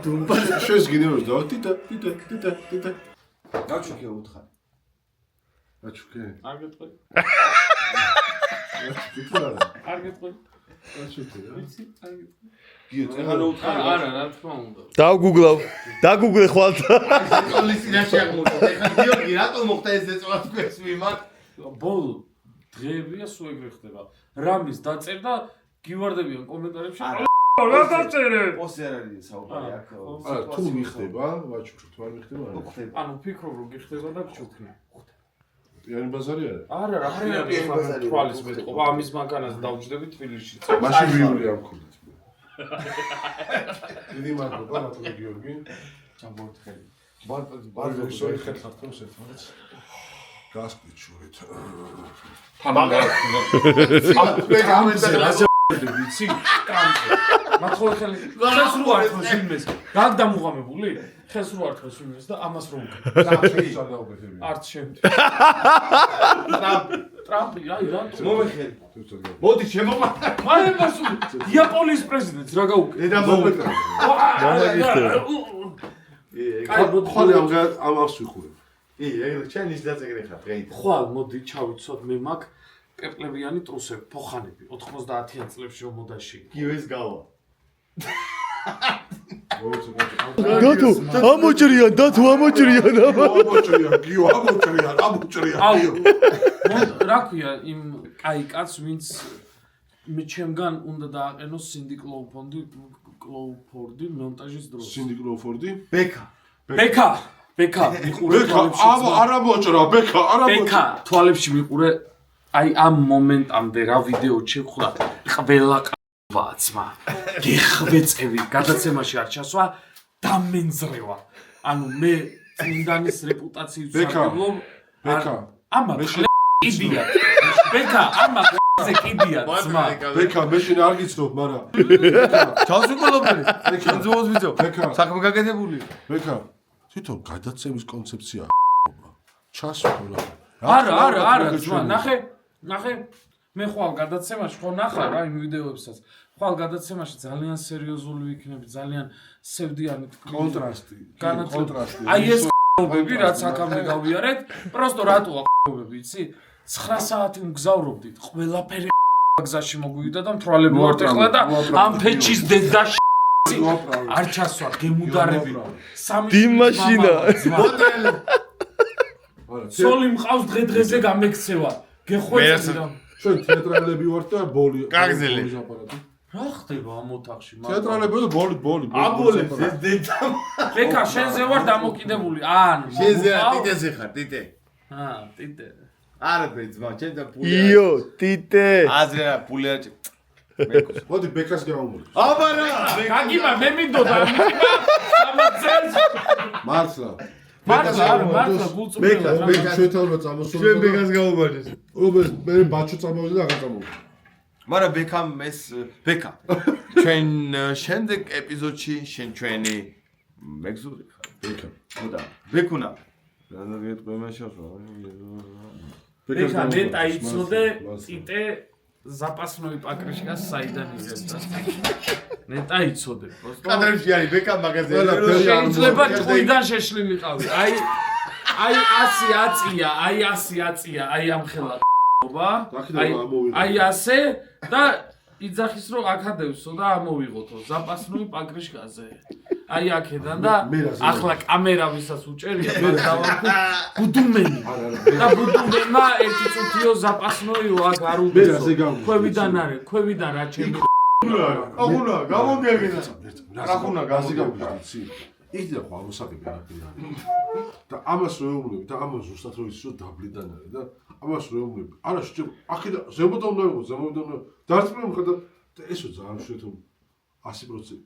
Speaker 4: დუმპა
Speaker 2: შეს გინევს და ტიტა
Speaker 4: გაჩუქე უთხარ
Speaker 2: გაჩუქე
Speaker 3: არ გეტყვი
Speaker 2: ტიტა
Speaker 3: არ გეტყვი
Speaker 2: გაჩუქე
Speaker 3: ვიცი არ გეტყვი
Speaker 4: გიო ეხა რო უთხარ
Speaker 3: არა რა თქმა უნდა
Speaker 1: დაგუგლე ხვალთა
Speaker 4: სკოლის წინაშე აღმოჩნდა ეხა გიორგი რატომ მოხდა ეს ეწოლა თქვენს მიმართ
Speaker 3: ბოლო დღეებია სულ ეგრე ხდება რამის დაწერდა გივარდებიან კომენტარებში რა დაწერე
Speaker 4: პოსტი არ არის საუბარი აქ
Speaker 2: თუ მიხდება ვაჩუქრ თუ არ მიხდება
Speaker 3: ანუ ფიქრობ რომ გიხდება და გჩუქნი
Speaker 2: პიანი ბაზარი არა?
Speaker 3: არა, რა არის თვალის მეტყობა, ამის მანქანას დავჯდები თბილისში.
Speaker 2: მაშინ ვიული არ მქონდეთ. დიდი მადლობა ბატონო გიორგი.
Speaker 3: ჩამოვთხელი.
Speaker 2: ბარბარე შოი ხერხართოს ერთმანეთს. გასკვით შურით.
Speaker 3: ვიცი? მათხოვე ხელი. ხეს რო არ ხოს იმეს. გაგდამუღამებული? ხეს რო არ ხოს იმეს და ამას რო უკეთე. არც შემდეგ. ტრამპი, აი რა.
Speaker 1: მომეხელი. მოდი შემოყვა.
Speaker 3: მაინც იაპონიის პრეზიდენტს რა გაუკეთე?
Speaker 1: და მომეკრა.
Speaker 2: ხვალე ამას ვიხურებ.
Speaker 1: ეგ ჩენ ის დაწეგრე ხარ დღეით.
Speaker 3: ხვალ მოდი ჩავიცოთ მე მაგ პეპლებიანი ტრუსები, ფოხანები 90-იან წლებში რომ მოდაში.
Speaker 1: გივეს გავა.
Speaker 5: დათო, ამოჭრიან, დათო, ამოჭრიან.
Speaker 2: გიო, ამოჭრიან.
Speaker 3: აუ, რა ქვია იმ კაი კაცს, ვინც მე ჩემგან უნდა დააყენოს სინდი კლოუფორდი მონტაჟის დროს.
Speaker 2: სინდი კლოუფორდი?
Speaker 3: ბექა, მიყურე თვალებში.
Speaker 2: არა მოჭრა,
Speaker 3: ბექა, თვალებში მიყურე. აი ამ მომენტამდე რა ვიდეო შევხვდა, ყველა კაცმა გეხვეწევი, გადაცემაში არ ჩასვა და მენძრევა. ანუ მე წმინდანის რეპუტაციით ვსარგებლობ. ამა კიდია. ბექა, ამა ზე კიდია, ძმა.
Speaker 2: ბექა, მე შენ არ გიცნობ, მაგრამ
Speaker 1: ჩავსვიკოლობდი. შენძოოს ვიცო. საქმე გაკეთებული.
Speaker 2: ბექა, თვითონ გადაცემის კონცეფცია ჩასვლა.
Speaker 3: არა, ძმა, ნახე, მე ხვალ გადაცემაში ხო ნახა რა იმ ვიდეოებსაც. ხვალ გადაცემაში ძალიან სერიოზული იქნები, ძალიან სევდიანი
Speaker 2: კონტრასტი.
Speaker 3: აი ეს ხ***ები რაც აქამდე გავიარეთ, პროსტო რატოა ხ***ები, იცი? 9 საათი მგზავრობდით, ყველაფერი გზაში მოგვივიდა და მთვრალები ვართ ეხლა და ამ ფეჩის დედა არ ჩასვა, გემუდარები.
Speaker 5: დიმ მაშინა.
Speaker 3: სოლი მყავს დღე-დღეზე გამექცევა. გეხვეწები რა.
Speaker 2: შენ თეატრალები ვართ და ბოლი.
Speaker 1: კაგზელი.
Speaker 3: რა ხდება ამ ოთახში?
Speaker 2: თეატრალები და ბოლი.
Speaker 1: აბოლებს ეს დედა.
Speaker 3: ბექა, შენზე ვარ დამოკიდებული. ან
Speaker 1: შენზე ტიტეზე ხარ, ტიტე.
Speaker 3: ტიტე.
Speaker 1: არა ბეძმა, ჩემ და პული.
Speaker 5: იო, ტიტე.
Speaker 1: აზრე რა, პული არ ჭ.
Speaker 2: მოდი ბეკას გავუმოდი.
Speaker 1: აბა რა.
Speaker 3: გაგიმა მე მინდოდა მიწება 3 წელს.
Speaker 2: მართლა.
Speaker 3: მართლა გულწრფელა.
Speaker 2: ბეკა შეთავაზა წამოსულა.
Speaker 1: ჩვენ ბეკას გაუბარდეს.
Speaker 2: ობეს მე ბაჩო წამოვიდა და აღარ წამოვიდა.
Speaker 1: მაგრამ ბეკამ ეს ბეკა. ჩვენ შემდეგ ეპიზოდში შენ ჩვენი მეგზური ხარ.
Speaker 2: ბეკა.
Speaker 1: მოდა. ბეკუნა. რა გეტყვი მაშასო.
Speaker 3: ბეკა ნეტა იცოდე ტიტე запасной пакрიშკას საიდან იღებდა. ნეტა იცოდე.
Speaker 1: კადრებში არის ბეკა მაღაზია.
Speaker 3: შეიძლება ჭუიდან შეშლილიყავი. აი 100 აწია, აი ამ ხელა აი ასე და იძახის რომ აქადევსო და ამოვიღოთო запасной пакрიშკაზე. აი აქედან და ახლა კამერა ვისაც უჭერია მე დავარქვი ბუდუმენი. და ბუდუმენმა ერთი წუთიო запасноიო აქ არ უდესო. ქვევიდან არის, ქვევიდან რა ჩემი.
Speaker 1: ახუნა, გამოგიაგენა.
Speaker 2: ახუნა გამოგიაგეცი. იდეა ხო ამოსაგები არაფერი. და ამას რო ეუბნები და ამას ზუსტად რო იცი რომ დაბლიდან არის და ამას რო ეუბნები. არა შეჭ აქედან ზემოდან უნდა იყოს, ზემოდან დარწმუნებული მხედა და ესო ძალიან შეეთო 100%.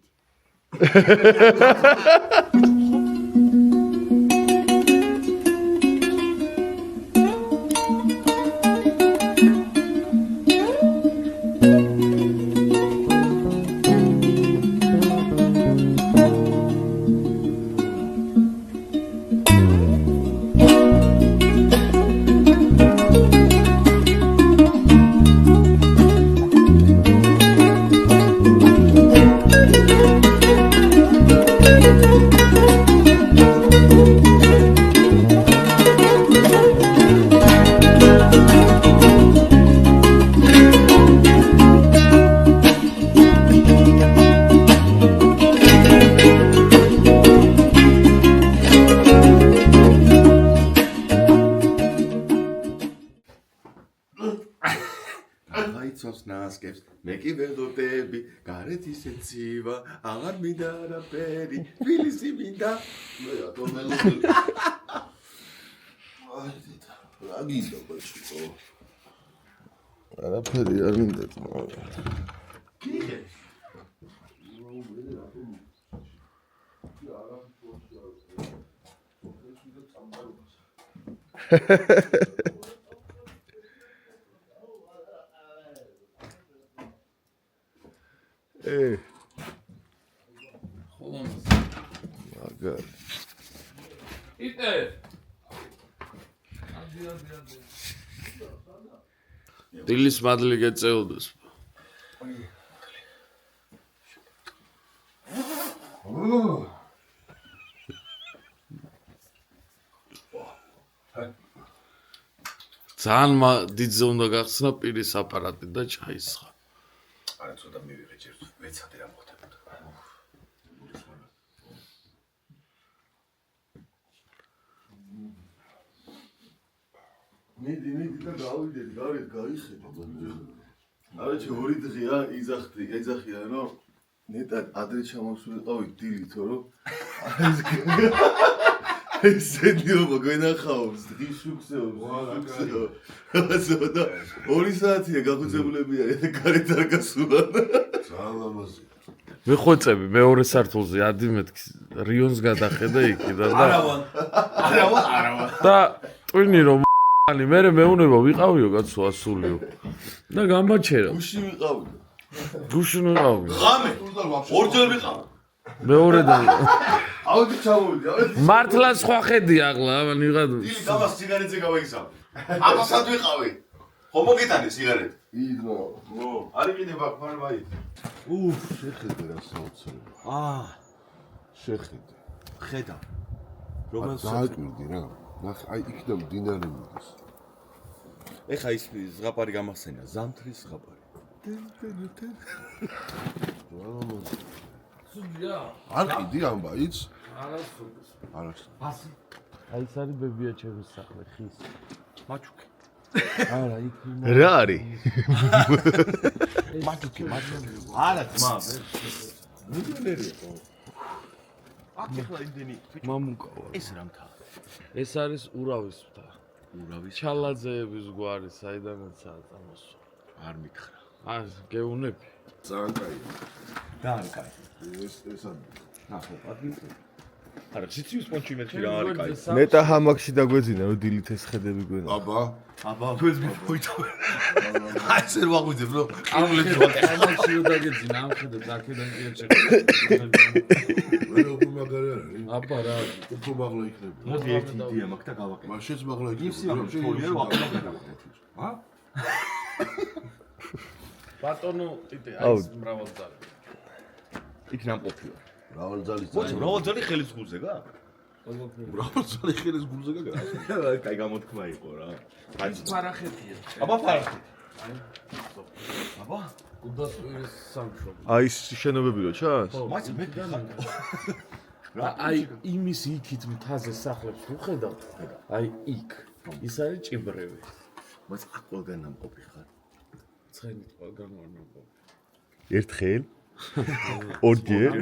Speaker 1: ნასკებს მე კი ვერდობები გარეთ ისე ცივა აღარ მინდა არაფერი თბილისი მინდა მე რატომ მელოდია
Speaker 2: რა გინდა ბაჭო?
Speaker 1: არაფერი არ მინდა თმა. მაგარი.
Speaker 3: იტე. დილის მადლი გეწეოდეს. ძალიან დიდზე უნდა გახსნა პირის აპარატი და ჩაისხა.
Speaker 4: არა ცოტა მივიღე ჯერ ვეცადე რა მოხდებოდა.
Speaker 5: მიდი და გავიდეთ, გარეთ გაიხედე. არაჩი ორი დღეა ეძახია, რომ ნეტად ადრე ჩამოსულიყავით დილით, რომ ეს ზედიობა გვენახავს, დღის შუქსეობს. და 2 საათია გაგუძებულები არის და გარეთ არ გასულან.
Speaker 2: ძალიან ლამაზია.
Speaker 3: მეხვეწები მეორე სართულზე ადიმეთქს რიონს გადახედა იქიდან და
Speaker 4: არავა.
Speaker 3: და ტვინი რომ ალი მე მეუნება ვიყავიო კაცო ასულიო და გამბაჩერა
Speaker 5: გუში ვიყავი.
Speaker 3: გუშინ ვიყავი
Speaker 4: ღამე ორჯერ ვიყავ.
Speaker 3: მეორედან
Speaker 5: აუდი ჩამოვიდი,
Speaker 3: მართლა სხვა ხედია ახლა ამან ვიღად
Speaker 4: ილი გამას სიგარეტზე გავიგზავნა. აბასად ვიყავი. ხო მოგიტანე სიგარეტი.
Speaker 5: იდო.
Speaker 4: ნო, არ იყიდება ფარმაი.
Speaker 2: შეხედე რა საოცრება. შეხედე.
Speaker 1: ხედა.
Speaker 2: დააკვირდი რა. ნახე, აი იქიდან მდინარე მიდის.
Speaker 1: ეხა ის ზღაპარი გამახსენა, ზამთრის ზღაპარი.
Speaker 3: სულია
Speaker 2: არ ყიდი ამბაიც?
Speaker 3: არასოდეს
Speaker 2: არას.
Speaker 3: აი ეს არის ბებია ჩემის სახლი ხის
Speaker 1: მაჩუკი.
Speaker 3: არა იქ
Speaker 1: რა არის?
Speaker 3: მაჩუკი
Speaker 1: არა ძმა. აქ ეხლა იმდენი
Speaker 3: მამუკავა
Speaker 1: ეს რა მთა?
Speaker 3: ეს არის ურავის მთა
Speaker 1: ურავის
Speaker 3: ჩალაძეების გვარი საიდანაცაა წამოსვა
Speaker 1: არ მითხრა.
Speaker 3: არ გეუნები
Speaker 2: ძალიან კაია.
Speaker 1: და არ კაი.
Speaker 2: ეს
Speaker 1: ნახო, პატივი. არა, სიცივის პონჩი მეთქი რა არის კაი.
Speaker 5: ნეტა ჰამაკში დაგვეძინა, რომ დილით ეს ხედები გვენა.
Speaker 2: აბა,
Speaker 1: თქვენს მოიწო.
Speaker 4: აი ესე ვაღვიძებ რომ
Speaker 3: ამლეთი ამაში რომ დაგეძინა ამ ხედებს აქედან კი ეჭერა
Speaker 2: მე უფრო მაგარი არ არის.
Speaker 3: აბა რა
Speaker 2: უფრო მაღლა იქნება.
Speaker 1: მოდი ერთი იდეა მაქვს და გავაკეთე.
Speaker 2: მაშინაც მაღლა იქნება.
Speaker 1: თოლია რომ აკეთებ. ჰა?
Speaker 3: ბატონო იტე აი ეს მრავალძალი
Speaker 1: იქ ნამყოფია.
Speaker 2: მრავალძალი
Speaker 1: მოდი, მრავალძალი ხელის გულზე გა?
Speaker 2: მრავალძალი ხელის გულზე გაგა.
Speaker 1: კაი გამოთქმა იყო რა.
Speaker 3: ეს ფარახეთია
Speaker 1: აბა ფარახი. აბა,
Speaker 3: უდასტურის სამშობლო
Speaker 5: აი ეს შენობები რო ჩანს?
Speaker 1: მაინც მე
Speaker 3: აი იმის იქით მთაზე სახლებს ვუხედავ აი იქ ის არის ჭიბრევი
Speaker 1: მას აქ ყველგან ნამყოფი ხარ.
Speaker 3: ცხენით ყველგან ვარნამყოფი
Speaker 5: ერთხელ? ორჯერ?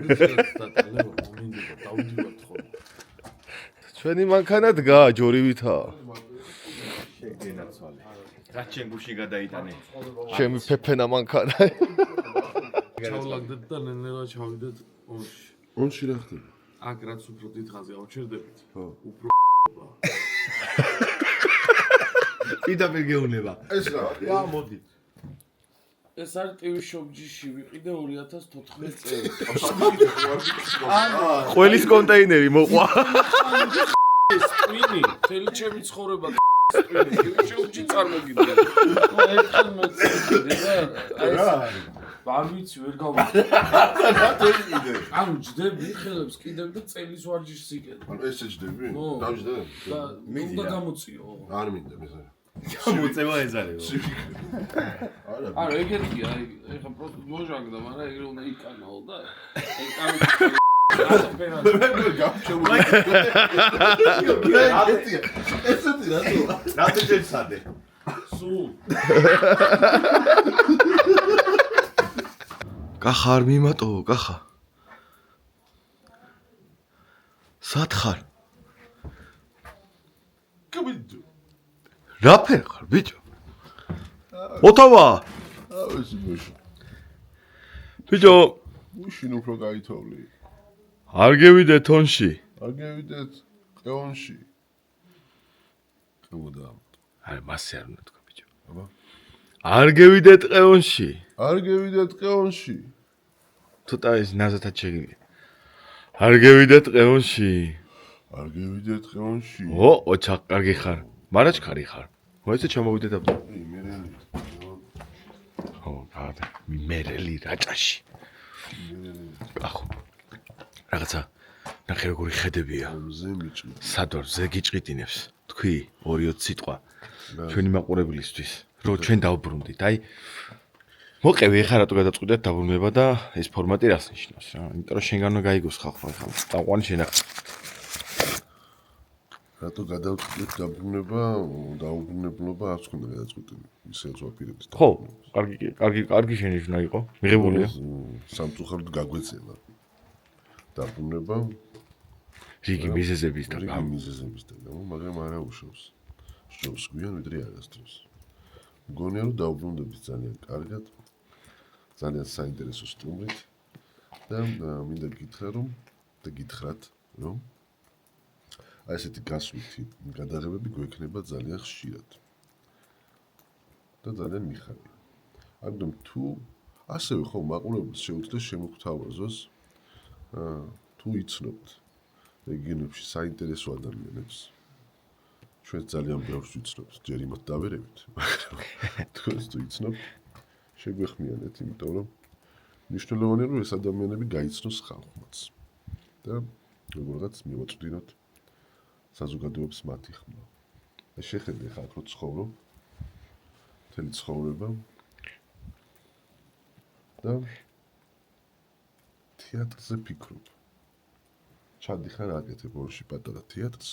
Speaker 3: დავდივართ ხოლმე
Speaker 5: ჩვენი მანქანა დგა ჯორივითა.
Speaker 1: შეგენაცვალე. რა ჩემ გუში გადაიტანე.
Speaker 5: ჩემი ფეფენა მანქანა.
Speaker 3: ჩავლაგდეთ და ნენელა ჩავიდეთ ონში
Speaker 2: ონში რა ხდება?
Speaker 3: აქ რაც უფრო დიდხანზე ავჩერდებით უფრო
Speaker 1: პირდაპირ გეუნება.
Speaker 2: ეს რა?
Speaker 1: რა მოდი.
Speaker 3: ეს არის ტივის შობჯიში ვიყიდე 2014 წელს
Speaker 5: ყველის კონტეინერი მოყვა.
Speaker 3: ტვინი თელი ჩემი ცხოვრება ტვინი შობჯი წარმოგიდგენ ნუ ერთხელ მეცდები რა არ ვიცი ვერ გავიგე ანუ ჯდები ხელებს კიდევ და წელის ვარჯიშს იკეთებ
Speaker 2: ანუ ესე ჯდები?
Speaker 3: ნო.
Speaker 2: დავჯდე?
Speaker 3: და უნდა გამოწიო
Speaker 2: არ მინდა მეზარე.
Speaker 1: მოწევა ეზარეო.
Speaker 3: არა ეგეთია აი ეხა პროსტ მოჟანგდა მაგრამ ეგრე უნდა იკანაო და ეკავი
Speaker 2: ესეთი რატო?
Speaker 1: რატო შეცადე?
Speaker 3: სულ
Speaker 5: კახა არ მიმატოვო, კახა. სად ხარ?
Speaker 2: კაბიდო.
Speaker 1: რა ფერი ხარ ბიჭო? ოთავა
Speaker 2: ავისი ბიჭო.
Speaker 1: ბიჭო
Speaker 2: უშინ უფრო გაითოვლი.
Speaker 1: არ გევიდე თონში.
Speaker 2: არ გევიდეთ ყეონში. ყევდა.
Speaker 1: აი მასე არ უნდა თქვა ბიჭო.
Speaker 2: აბა.
Speaker 1: არ გევიდეთ ყეონში.
Speaker 2: არ გევიდეთ ყეონში.
Speaker 1: ცოტა ის ნაზათად შეგივიდე. არ გევიდეთ ყეონში.
Speaker 2: არ გევიდეთ ყეონში.
Speaker 1: ოჩა კარგი ხარ. მარაჩქარი ხარ. მოეცე ჩამოვიდეთ აბა.
Speaker 2: ე მერელი.
Speaker 1: გადა მერელი რაჭაში. ახო. რაღაცა ნახე როგორი ხედებია.
Speaker 2: მზე მიჭი.
Speaker 1: სადორ ზე გიჭყიტინებს. თქვი 2-20 სიტყვა. ჩვენი მაყურებლისთვის. რო ჩვენ დავბრუნდით. აი მოყევი ეხლა რატო გადაწყვიტეთ დაბრუნება და ეს ფორმატი რას ნიშნავს რა? იმიტომ რომ შენგანო გაიგოს ხალხმა ეხლა. წაყვანი შენახ.
Speaker 2: რატო გადავწყვეტ დაბრუნება, დაუბრუნებლობა არც ხონდა გადაწყვეტილი. ისეც ვაპირებთ.
Speaker 1: ხო, კარგი შენიშვნა იყო. მიღებულია.
Speaker 2: სამწუხაროდ გაგვეცემა. დაბრუნება
Speaker 1: რიგი მიზეზების და
Speaker 2: რიგი მიზეზების და გამო, მაგრამ არა უშავს. შობს გვიან ვიდრე არასდროს. მგონია რომ დაუბრუნდებით ძალიან კარგად. ძალიან საინტერესო სტუმრით და მინდა გითხრათ რომ აი ესეთი გასვლითი გადაღებები გვექნება ძალიან ხშირად და ძალიან მიხარია. ამიტომ თუ ასევე ხო მაყურებელს შეუძლეს შემოგთავაზოს თუ იცნობთ რეგიონებში საინტერესო ადამიანებს ჩვენ ძალიან ბევრს ვიცნობთ ჯერ იმათ დავერევით მაგრამ თქვენს თუ იცნობთ შეგვეხმიანეთ იმიტომ რომ მნიშვნელოვანია რომ ეს ადამიანები გაიცნოს ხალხმაც და როგორღაც მივაწვდინოთ საზოგადოების მათი ხმა. ეს შეხედე ხალხ რო ცხოვრობ მთელი ცხოვრება და თეატრზე ფიქრობ. ჩადიხარ აკეთებ ორში პატარა თეატრს.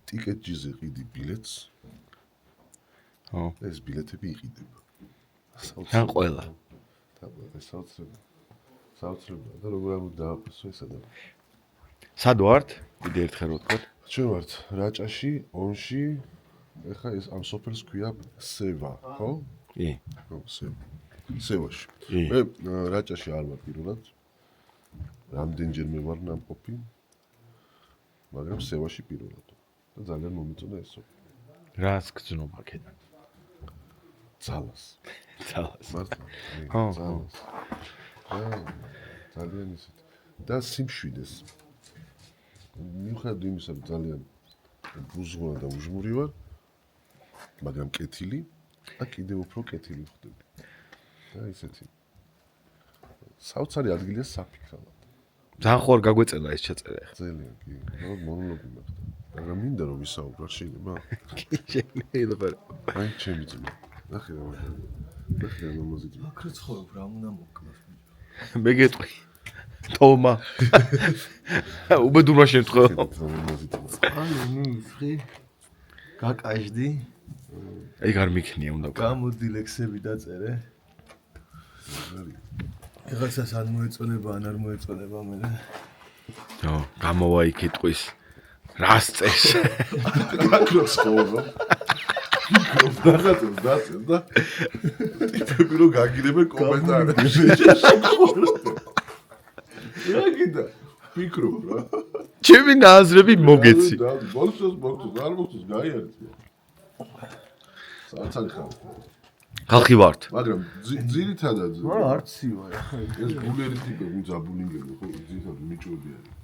Speaker 2: ტიკეტჯიზე ყიდი ბილეთს. ეს ბილეთები იყიდება.
Speaker 1: თან ყველა.
Speaker 2: საოცრებია და როგორ არ დააფასო ეს ადამიანი.
Speaker 1: სად ვართ? კიდე ერთხელ ვთქვათ.
Speaker 2: ჩვენ ვართ რაჭაში, ონში. ეხა ეს ამ სოფელს ქვია სევა, ხო?
Speaker 1: კი.
Speaker 2: ხო, სევაში. მე რაჭაში არ ვარ პირველად. რამდენჯერმე ვარ ნამყოფი. მაგრამ სევაში პირველად. და ძალიან მომიწონა ეს სოფელი.
Speaker 1: რას გძნობ აქედან?
Speaker 2: ძალას. მართლა. ძალას. ძალიან ისეთ. და სიმშვიდეს. მიუხედავად იმისა, რომ ძალიან ბუზღუნა და უჟმური ვარ, მაგრამ კეთილი და კიდევ უფრო კეთილი ვხდები. და ისეთი. საოცარი ადგილია საფიქრალად.
Speaker 1: ძალიან ხო არ გაგვეწელა ეს ჩაწერა ახლა.
Speaker 2: ძალიან კი. მონოლოგი მაქვს. მაგრამ მინდა რომ ვისაუბროთ შეიძლება?
Speaker 1: კი შეიძლება.
Speaker 2: აი ჩემი ძმა. ნახე რა მაგარი. ნახე რა მომოზიდი.
Speaker 5: აქ ცხოვრობ რა უნდა მოკლას.
Speaker 1: მე გეტყვი. თომა. უბედურმა შემთხვევა.
Speaker 5: აი ნუ იფრი. გაკაჟდი.
Speaker 1: აი არ მიქნია უნდა.
Speaker 5: გამოდი ლექსები დაწერე. ეხლა სად მოეწონება ან არ მოეწონება მე.
Speaker 1: გამოვა იქ იტყვის. რას წეს?
Speaker 2: გაკროს ხოლმე. რაღაცა დაწერ და ტიპები რო გაგირებენ კომენტარებში. რა გინდა? ფიქრობ რა.
Speaker 1: ჩემი ნაზრები მოგეცი.
Speaker 2: ბოლოს არ მოხდეს გაიარეთ. საოცარი ხალხი.
Speaker 1: ხალხი ვართ.
Speaker 2: მაგრამ ძირითადად
Speaker 5: რა არცივა ახლა
Speaker 2: ეს ბულერი ტიპები ზაბულინგები ხო ძირითადად მიჭოდი არის.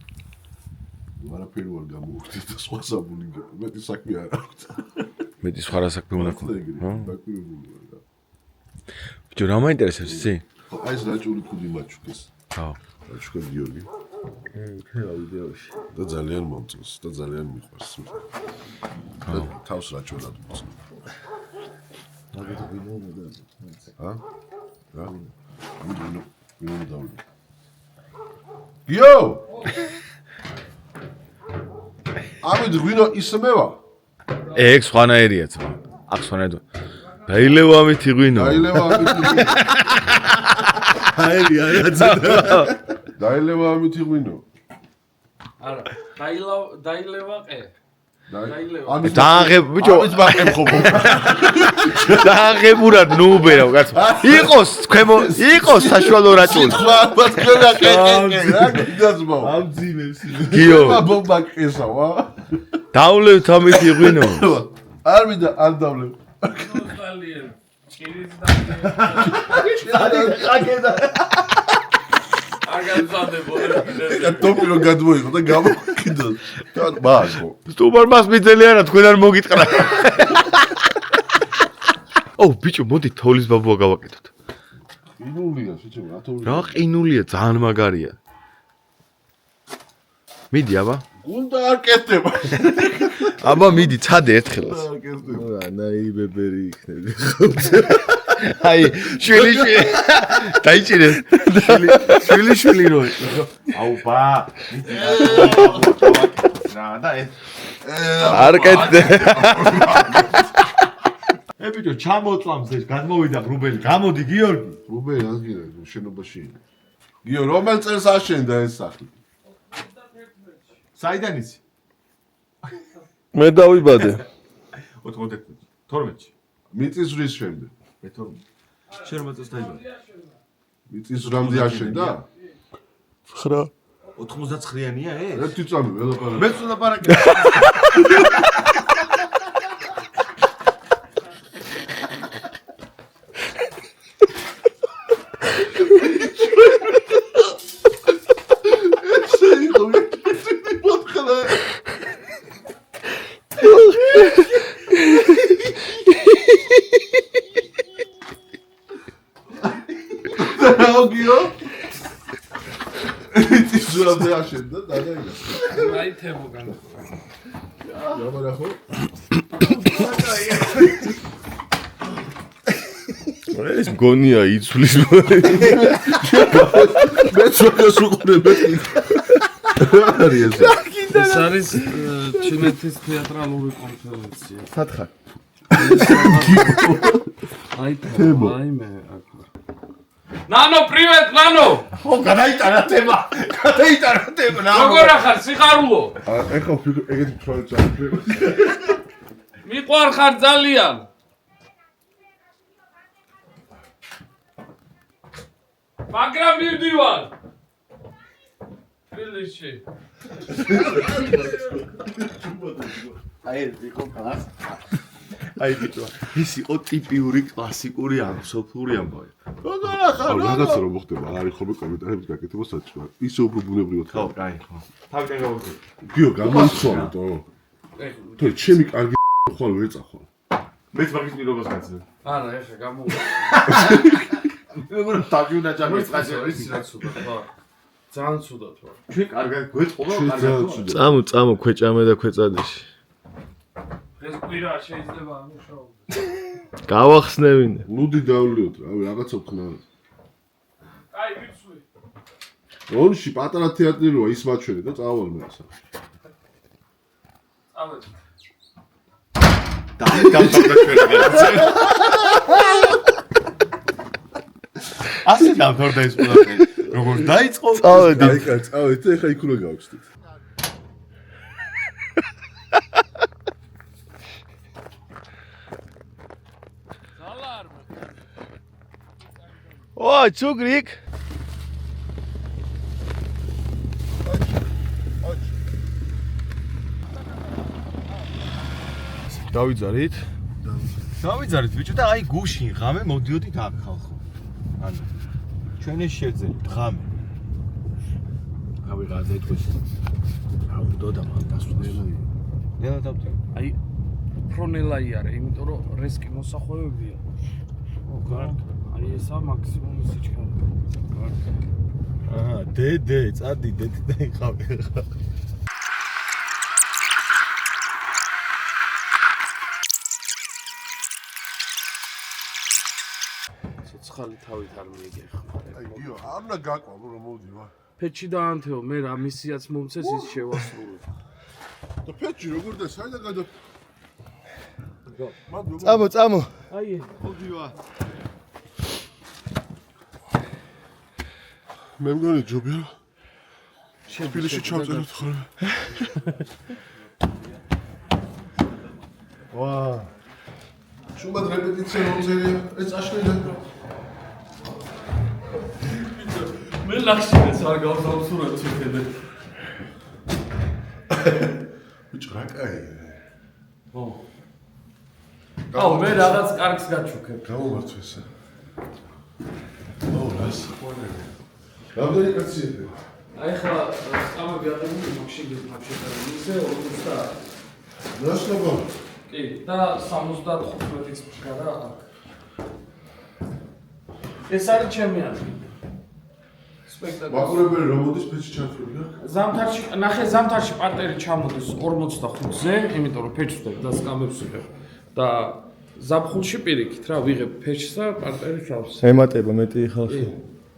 Speaker 2: არაფერი არ გამოვხდით და სხვა საბულინგები. მეტი საქმე არ აქვს.
Speaker 1: მეტი სხვა რა საქმე უნდა ქონდეს.
Speaker 2: დაკვირვებული ვარ რა.
Speaker 1: ბიჭო რა მაინტერესებს იცი?
Speaker 2: აი ეს რაჭული ქუდი მაჩუკეს.
Speaker 1: ხო.
Speaker 2: რაჭუკა გიორგი.
Speaker 5: რა ვიდეოში.
Speaker 2: და ძალიან მომწონს და ძალიან მიყვარს. და თავს რაჭულად ვუწნო.
Speaker 5: მაგით ვინო და
Speaker 2: რა? ვინო დავდი. გიო! ამით ვინო ისმევა?
Speaker 1: ეგ სხვანაირია ძმა. აქ სხვანაირია. დაილევა ამით იღვინო.
Speaker 2: დაილევა ამით.
Speaker 5: აი არა ძადა.
Speaker 2: დაილევა ამით იღვინო.
Speaker 3: არა, დაილევა ყე.
Speaker 1: დააღებ ბიჭო
Speaker 2: ამის ბაკემ ხო
Speaker 1: დააღებურად ნუ უბერავ კაცო იყოს ქვემო იყოს საშუალო რაჭული
Speaker 2: ალბათ ქონა ყეყე რა გიძმო
Speaker 5: ამძიმებს
Speaker 1: გიო
Speaker 2: ბომბა ყესავა
Speaker 1: დავლევთ ამით იღვინო
Speaker 2: არ მინდა არ დავლევ ტოპი რო გადმოიღო და გამოკიდო და ბაგო
Speaker 1: სტუბარმას მიძელიანა თქვენ არ მოგიტყრა ო ბიჭო მოდი თოვლის ბაბუა გავაკეთოთ
Speaker 2: ინულია შეჭო რატო
Speaker 1: რა ყინულია ძალიან მაგარია მიდი აბა
Speaker 2: გუნდა არ კეთდება
Speaker 1: აბა მიდი ცადე ერთხელაც
Speaker 2: არ კეთდება
Speaker 5: რა ნაიბებერი იქნები
Speaker 1: აი შვილი დაიჭირე შვილი რო აუ ბა რა და არ კეთდე ბიჭო ჩამოწამს ეს გადმოვიდა რუბელი გამოდი გიორგი
Speaker 2: რუბე აღგირე შენობაში გიო რომელ წელს აშენდა ეს სახლი
Speaker 1: საიდან იცი
Speaker 5: მე დავიბადე
Speaker 1: 12-ში
Speaker 2: მიწის რის შემდეგ
Speaker 1: მე 12 შენ რომ წელს დაიბადე
Speaker 2: მიწის რამზე აშენდა
Speaker 5: 9
Speaker 1: 99-იანია ეს
Speaker 2: ერთი წამი ველაპარაკე
Speaker 1: მე ვლაპარაკე
Speaker 2: გიო მიწის რამზე აშენდა დადაიღო
Speaker 3: აი თებოგან
Speaker 2: გამარახო
Speaker 5: ეს მგონია იცვლის
Speaker 2: მეც მაგას უყურებ არის ეს
Speaker 3: ეს არის ჩინეთის თეატრალური კონფერენცია
Speaker 5: სათხარ
Speaker 3: აი თებო აი მე ნანო პრივეტ ნანო
Speaker 1: ო გადაიტანა თემა
Speaker 3: როგორ ახარ სიხარულო
Speaker 2: ეხა ეგეთი ფროი წაფრი
Speaker 3: მიყვარხარ ძალიან მაგრამ მივდივარ თბილისში
Speaker 1: აი ბიჭო ის იყო ტიპიური კლასიკური სოფლური ამბავი
Speaker 2: როგორ ახარ რაღაცა რომ მოხდება არ არის ხოლმე კომენტარებით გაკეთება საჭირო ისე უფრო ბუნებრივად
Speaker 1: ხო კაი ხო თავიდან გავუძე
Speaker 2: გიო გამოიცვალო თო ჩემი კარგი ხვალ ვერ წახვალ
Speaker 1: მეც მაგის პირობას გაცნე
Speaker 3: არა ეხა გამოვიდა
Speaker 1: როგორ თავიდან ჯამის წასე
Speaker 3: ის რაც უდა ხო ძალიან ცუდად ვარ
Speaker 1: ჩვენ კარგად გვეწყობა კარგად
Speaker 5: წამო ქვეჭამე და ქვეწადიში
Speaker 3: ეს კვირა შეიძლება ამუშავო
Speaker 5: გავახსნევინე
Speaker 2: ლუდი დავლიოთ რავი რაღაცა ვქნა
Speaker 3: აი ვიცვი
Speaker 2: რონში პატარა თეატრი როა ის მაჩვენე და წავალ მე ასა
Speaker 3: წავედი
Speaker 1: დამთავრდა ჩვენ ასე დამთავრდა ეს ყველაფერი როგორ დაიწყო
Speaker 5: წავედი
Speaker 2: წავედი ეხა იქ უნდა გავხსნით
Speaker 5: ო ჩუგრიკ დავიძარით ბიჭო და აი გუშინ ღამე მოდიოდით აქ ხალხო ანუ ჩვენ ეს შევძენით ღამე გავიღაძე თქოს რა უნდა და მან დასვლა ნელა დავდი
Speaker 3: აი ფრონელაი არის იმიტომ რომ რესკი მოსახვევებია ო კარგ აი ესა მაქსიმუმ სიჩქარე
Speaker 5: აჰა დე წადი დედი და იყავი ხა
Speaker 3: ცოცხალი თავით არ მიიგეხ
Speaker 2: აი გიო არ უნდა გაყვა რომ მოვდივარ
Speaker 3: ფეჩი დაანთეო მე რა მისიაც მომცეს ის შევასრულე
Speaker 2: და ფეჩი როგორ და საიდან გადა
Speaker 5: წამო
Speaker 3: აი
Speaker 1: მოდივა
Speaker 2: მე მგონი ჯობია თბილისში ჩავწეროთ ხოლმე ვა. შუბად რეპეტიცია მომწერია. ეს აშლიდა.
Speaker 3: მე ლახშინეს არ გავზავ სურათს ვიხედე.
Speaker 2: ბიჭო რა კაია.
Speaker 3: ო. აუ მე რაღაც კარგს გაჩუქებ.
Speaker 2: გამომართვესა. ო რას ხონები. რამდენი კაცია?
Speaker 3: აი ხა სკამები აღებული მაგშიგის მაგშეგარული ისე 50.
Speaker 2: ნაშლობა.
Speaker 3: კი და 75-იც მშკარა აქ. ეს არის ჩემი ადგილი. სპექტაკლი.
Speaker 2: მაყურებელი რომ მოდის ფეჩი ჩართულია?
Speaker 3: ზამთარში, ნახე ზამთარში პარტერი ჩამოდის 45-ზე, იმიტომ რომ ფეჩს ვდებ და სკამებს ვიღებ. და ზაფხულში პირიქით რა ვიღებ ფეჩს და პარტერი ჩავს.
Speaker 1: ემატება მეტი ხალხი.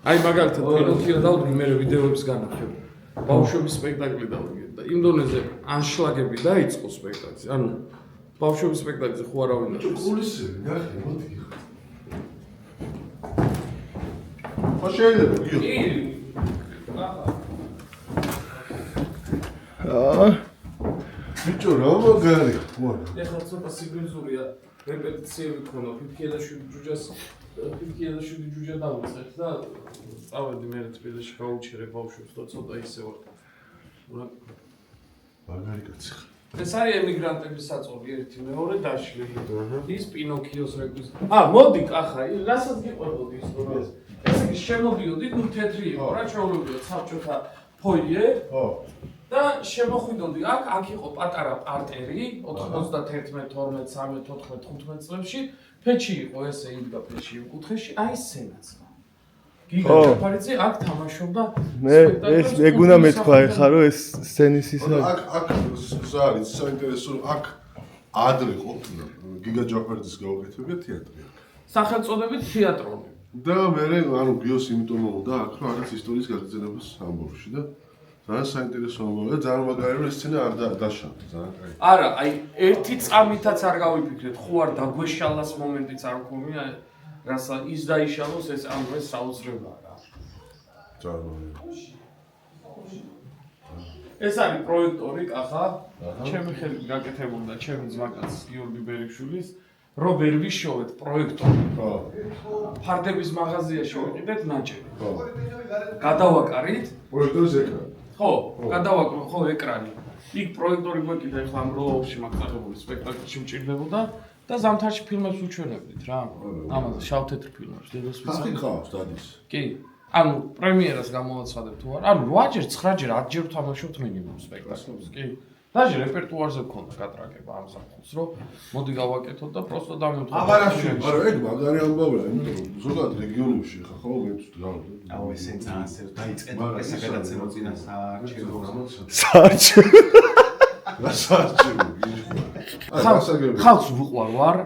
Speaker 3: აი მაგალითად პინოქიო დავდგი, მე ვიდეოებს განახებ. ბავშვების სპექტაკლი დავდგე და იმ დონეზე ანშლაგები დაიწყო სპექტაკლი. ანუ ბავშვების სპექტაკლზე ხო არავინ არ არის.
Speaker 2: პოლიცია, ნახე, მოდი. ხო შეიძლება, გიო.
Speaker 3: კი.
Speaker 2: ბიჭო, რა მაგარი, მოდი.
Speaker 3: ეხლა ცოტა სიგნალურია რეპეტიციები ქონა, ფიფქიელაშვილი ჯუჯას, ფიფქიელაშვილი ჯუჯა დავუწევ და წავედი მე თბილისში გავუჩერე ბავშვებს და ცოტა ისე ვარ.
Speaker 2: მაგარი კაცი.
Speaker 3: ეს არის ემიგრანტების საწოლი ერთი მეორე დაშლილი. ის პინოქიოს რეკვის. მოდი კახა, რასაც გიყვებოდი ის რომ ეს. ესე იგი შემოდიოდი, ნუ თეთრი იყო რა, ჩაულებია საბჭოთა ფოიე.
Speaker 2: ხო.
Speaker 3: და შემოხვიდოდი აქ იყო პატარა პარტერი 91, 12, 13, 14, 15 წლებში ფეჩი იყო ესე იდგა ფეჩი იმ კუთხეში აი სცენაც გიგა ჯაფარიძე აქ თამაშობდა
Speaker 1: მე ეს ეგ უნდა მეთქვა ეხლა რომ ეს სცენის ის
Speaker 2: აქ ზარი საინტერესო აქ ადრე ყოფნა გიგა ჯაფარიძის გაუკეთებია თეატრი აქ
Speaker 3: სახელწოდებით თეატრონი
Speaker 2: და მე ანუ ბიოს იმიტომ მომდა აქ რომ რაღაც ისტორიის გაგრძელებას ამბობში და ძალიან საინტერესო ამბავია, ძალიან მაგარი რომ ეს სცენა არ დაშალა, ძალიან კაი.
Speaker 3: არა, აი ერთი წამითაც არ გავიფიქრეთ, ხო არ დაგვეშალას მომენტიც არ მქონია, რასაც ის დაიშალოს ეს ამ დღეს საოცრებაა რა.
Speaker 2: ძალიან.
Speaker 3: ეს არის პროექტორი, კახა, ჩემი ხელით გაკეთებული და ჩემი ძმაკაცის გიორგი ბერიშვილის რო ვერ ვიშოვეთ პროექტორი.
Speaker 2: ხო.
Speaker 3: ფარდების მაღაზიაში ვიყიდეთ ნაჭერი.
Speaker 2: ხო.
Speaker 3: გადავაკარით
Speaker 2: პროექტორის ეკრანი.
Speaker 3: ხო, გადავაკრო ხო ეკრანი. იქ პროექტორი გვეკიდა ახლა ამ როლში მაგაღებული სპექტაკლში მჭირდებოდა და ზამთარში ფილმებს უჩვენებდით რა. ამაზე შავ-თეთრ ფილმებს დედას
Speaker 2: ხახი
Speaker 3: ვიცი.
Speaker 2: ხავს დადის.
Speaker 3: კი. ანუ პრემიერას გამოვაცხადებ თუ არა. ანუ 8-ჯერ, 9-ჯერ, 10-ჯერ ვთამაშობთ მინიმუმ სპექტაკლებს, კი. დაჟე რეპერტუარზე გქონდა გატრაგება ამ ზაფხულს, რომ მოდი გავაკეთოთ და პროსტო დამემთხვა.
Speaker 2: არა, ეგ მაგარი ამბავია, იმიტომ რომ ზოგადად რეგიონებში ხა ხო მეც გავდო.
Speaker 4: აუ ესეც ასე დაიწყეთ ეს გადაცემა წინა საარჩევნო
Speaker 1: საარჩევნო
Speaker 3: ხალხს ვუყვარ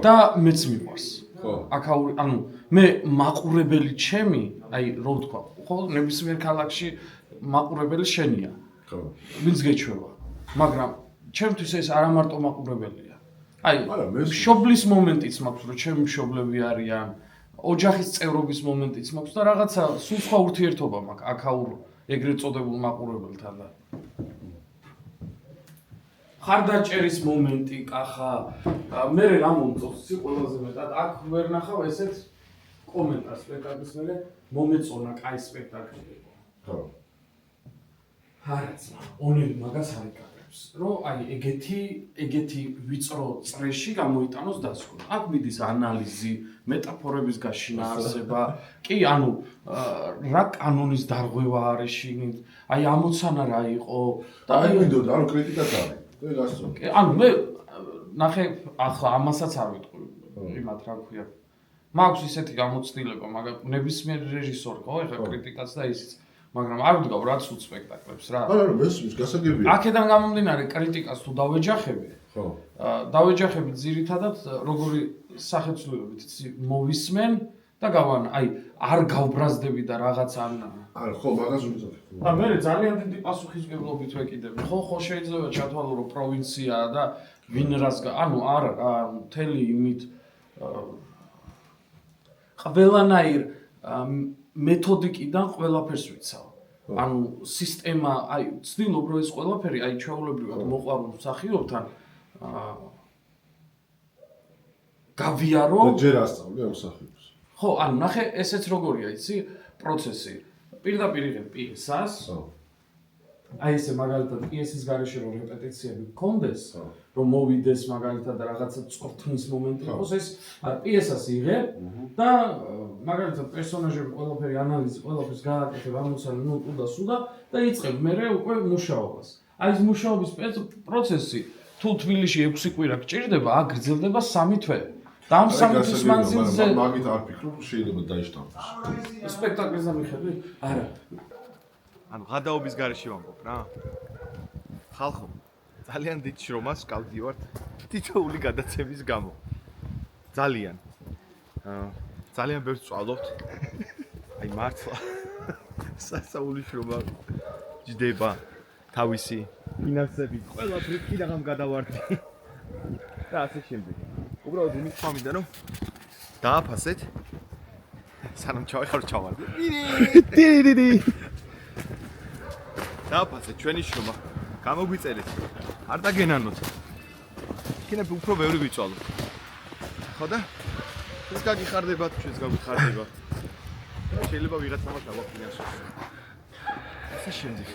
Speaker 3: და მეც მიყვარს.
Speaker 2: ხო.
Speaker 3: აქაური, ანუ მე მაყურებელი ჩემი, აი რო ვთქვა, ხო, ნებისმიერ ქალაქში მაყურებელი შენია.
Speaker 2: ხო.
Speaker 3: ვინც გეჩვევა. მაგრამ ჩემთვის ეს არა მარტო მაყურებელია. აი,
Speaker 2: არა, მე
Speaker 3: მშობლის მომენტიც მაქვს, რომ ჩემი მშობლები არიან, ოჯახის წევრობის მომენტიც მაქვს და რაღაცა სულ სხვა ურთიერთობა მაქვს აქაურ ეგრეთ წოდებულ მაყურებელთან და ხარდაჭერის მომენტი, კახა, მე რა მომწონს, ისი ყველაზე მეტად აქ ვერ ნახავ ესეთ კომენტარს სპექტაკლის მერე მომეწონა კაი სპექტაკლი იყო.
Speaker 2: ხო.
Speaker 3: არაცა, ონელი მაგას არ იკარებს, რომ აი ეგეთი ვიწრო წრეში გამოიტანოს დასკვნა. აქ მიდის ანალიზი, მეტაფორების გაშინა არსება, კი, ანუ რა კანონის დარღვევა არის შიგნით, აი ამოცანა რა იყო
Speaker 2: და აი მინდოდა, ანუ კრიტიკაც არის. და გასწორ.
Speaker 3: კი, ანუ მე ნახე, ახლა ამასაც არ ვიტყვი, იმათ რა ქვია. მაქვს ისეთი გამოცდილება, მაგრამ ნებისმიერ რეჟისორი ხო, ეხლა კრიტიკაც და ისიც მაგრამ არ ვდგავ რა ცუდ სპექტაკლებს რა.
Speaker 2: არა, მესმის გასაგებია.
Speaker 3: აქედან გამომდინარე კრიტიკას თუ დავეჯახები.
Speaker 2: ხო.
Speaker 3: დავეჯახები ძირითადად როგორი სახეცვლილებით იცი მოვისმენ და გავან, აი არ გავბრაზდები და რაღაც
Speaker 2: არა, ხო, მაგას ვიწოდე.
Speaker 3: და მე ძალიან დიდი პასუხისმგებლობით ვეკიდები. ხო შეიძლება ჩათვალო რომ პროვინციაა და ვინ რას ანუ არა რა, მთელი იმით ყველანაირ მეთოდიკიდან ყველაფერს ვიცავ. ანუ სისტემა, აი, ვცდილობ რომ ეს ყველაფერი, აი, ჩვეულებრივად მოყვარულ მსახიობთან გავიარო.
Speaker 2: და ჯერ ასწავლე ამ მსახიობს.
Speaker 3: ხო, ანუ ნახე, ესეც როგორია, იცი, პროცესი. პირდაპირ იღებ პიესას. აი ესე მაგალითად პიესის გარეშე რომ რეპეტიციები გქონდეს, რომ მოვიდეს მაგალითად რაღაცა წორთნის მომენტი იყოს, ეს პიესას იღებ და მაგალითად პერსონაჟები ყველაფერი ანალიზი, ყველაფერს გააკეთებ, ამოცანი ნუ და სუდა და იწყებ მერე უკვე მუშაობას. აი ეს მუშაობის პროცესი თუ თბილისში 6 კვირა გჭირდება, აქ გრძელდება 3 თვე. და ამ 3 თვის მანძილზე
Speaker 2: მაგით არ ფიქრობ, შეიძლება დაიშტამპოს.
Speaker 3: სპექტაკლს ამიხედი? არა.
Speaker 1: ანუ გადაობის გარეშე ვამბობ რა. ხალხო, ძალიან დიდ შრომას გავდივართ თითოეული გადაცემის გამო. ძალიან. ძალიან ბევრს ვწვალობთ. აი მართლა სასაული შრომა ჯდება თავისი ფინანსები, ყველაფერი კიდაღამ გადავარდი. და ასე შემდეგ. უბრალოდ იმის თქმა რომ დააფასეთ. სანამ ჩავეხარ ჩავარდი. ტირირი. დააფასეთ ჩვენი შრომა. გამოგვიწერეთ. არ დაგენანოთ. იქნებ უფრო ბევრი ვიწვალოთ. ხო და? ეს გაგიხარდებათ, ჩვენს გაგიხარდებათ. შეიძლება ვიღაცამას დავაფინანსოთ. ასე შემდეგ.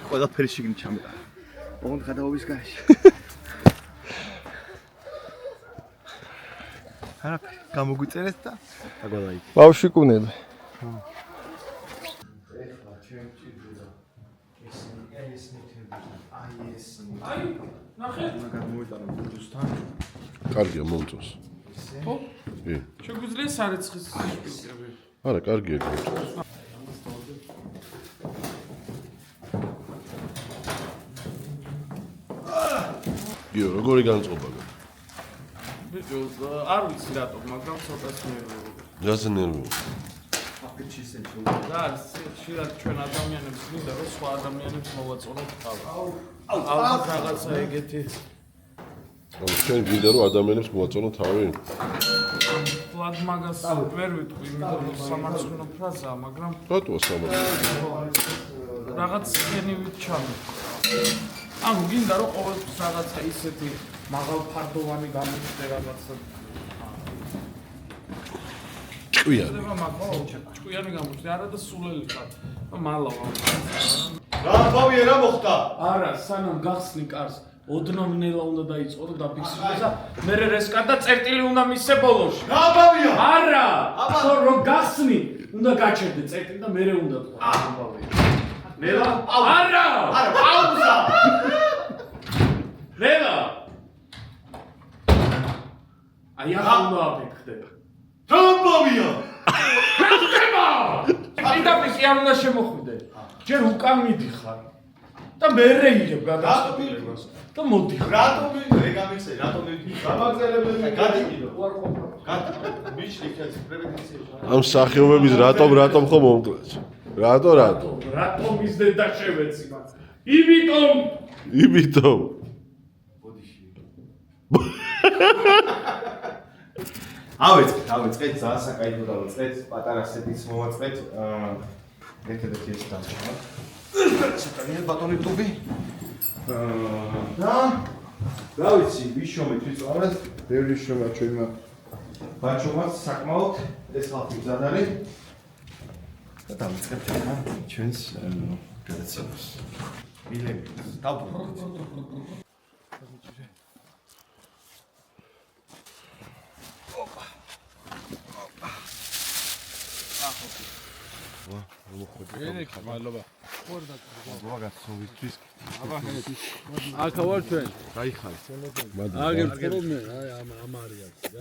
Speaker 1: ყველაფერი შიგნით ჩამეტა. ოღონდ გადაობის გარეშე. არაფერი, გამოგვიწერეთ და დაგვალაი.
Speaker 6: ბავშვი კუნელი.
Speaker 3: აი, ნახე.
Speaker 1: გამოვიტანო ბუდუსთან.
Speaker 2: კარგია მომწონს.
Speaker 3: ხო?
Speaker 2: კი.
Speaker 3: შეგვიძლია სარეცხის სპილკები.
Speaker 2: არა, კარგია მომწონს. იო, როგორი განწყობა გაქვს?
Speaker 3: ბიჭო, არ ვიცი რატომ, მაგრამ ცოტა სნერვიულობ.
Speaker 2: რაზე ნერვიულობ?
Speaker 3: და შეიძლება ჩვენ ადამიანებს მინდა რომ სხვა ადამიანებს მოვაწონოთ თავი. ალბათ რაღაცა ეგეთი
Speaker 2: ანუ ჩვენ გინდა რომ ადამიანებს მოაწონო თავი?
Speaker 3: ფლად მაგას ვერ ვიტყვი, იმიტომ რომ სამარცხვინო ფრაზაა, მაგრამ
Speaker 2: რატოა სამარცხვინო?
Speaker 3: რაღაც სქენივით ჩამოყვა. ანუ გინდა რომ ყოველთვის რაღაცა ისეთი მაღალფარდოვანი გამოჩნდა რაღაცა.
Speaker 2: ჭკვიანი.
Speaker 3: ჭკვიანი გამოჩნდა, არა და სულელი ხარ. მალავა.
Speaker 1: რა ბავია რა მოხდა?
Speaker 3: არა, სანამ გახსნი კარს, ოდნავ ნელა უნდა დაიწყო და დაფიქსირდეს და მერე რესკარ და წერტილი უნდა მისცე ბოლოში.
Speaker 1: რა ბავია?
Speaker 3: არა! ხო რომ გახსნი, უნდა გაჩერდე წერტილი და მერე უნდა თქვა. ნელა? არა!
Speaker 1: არა, პაუზა.
Speaker 3: ნელა! აი ახლა უნდა აფიქრდება.
Speaker 1: რა ბავია?
Speaker 3: ხება! პირდაპირ არ უნდა შემოხვიდე. ჯერ უკან მიდიხარ და მერე იღებ გადაწყვეტილებას და მოდიხარ.
Speaker 1: რატომ რეგამიქსე, რატომ გამაგზავნებელები გადიდო? გადი. მიჩნი ქაც პრევენციაში.
Speaker 2: ამ სახეობების რატომ ხომ მომკლეს? რატო?
Speaker 3: რატომ ისდე და შევეცი მას? იმიტომ
Speaker 1: ავეწყეთ ძალიან საკაითო დავაწყეთ, პატარა სეტიც მოვაწყეთ. ერთადერთი ეს დამჭირდა. საკანია ბატონი ტუბი. და რა ვიცი, ვიშომეთ ვიწავეთ, ბევრი შრომა ჩვენმა ბაჭომაც საკმაოდ ეს ხალხი მზად არის. და დავიწყებთ ჩვენს გადაცემას. მილები დავბრუნდით.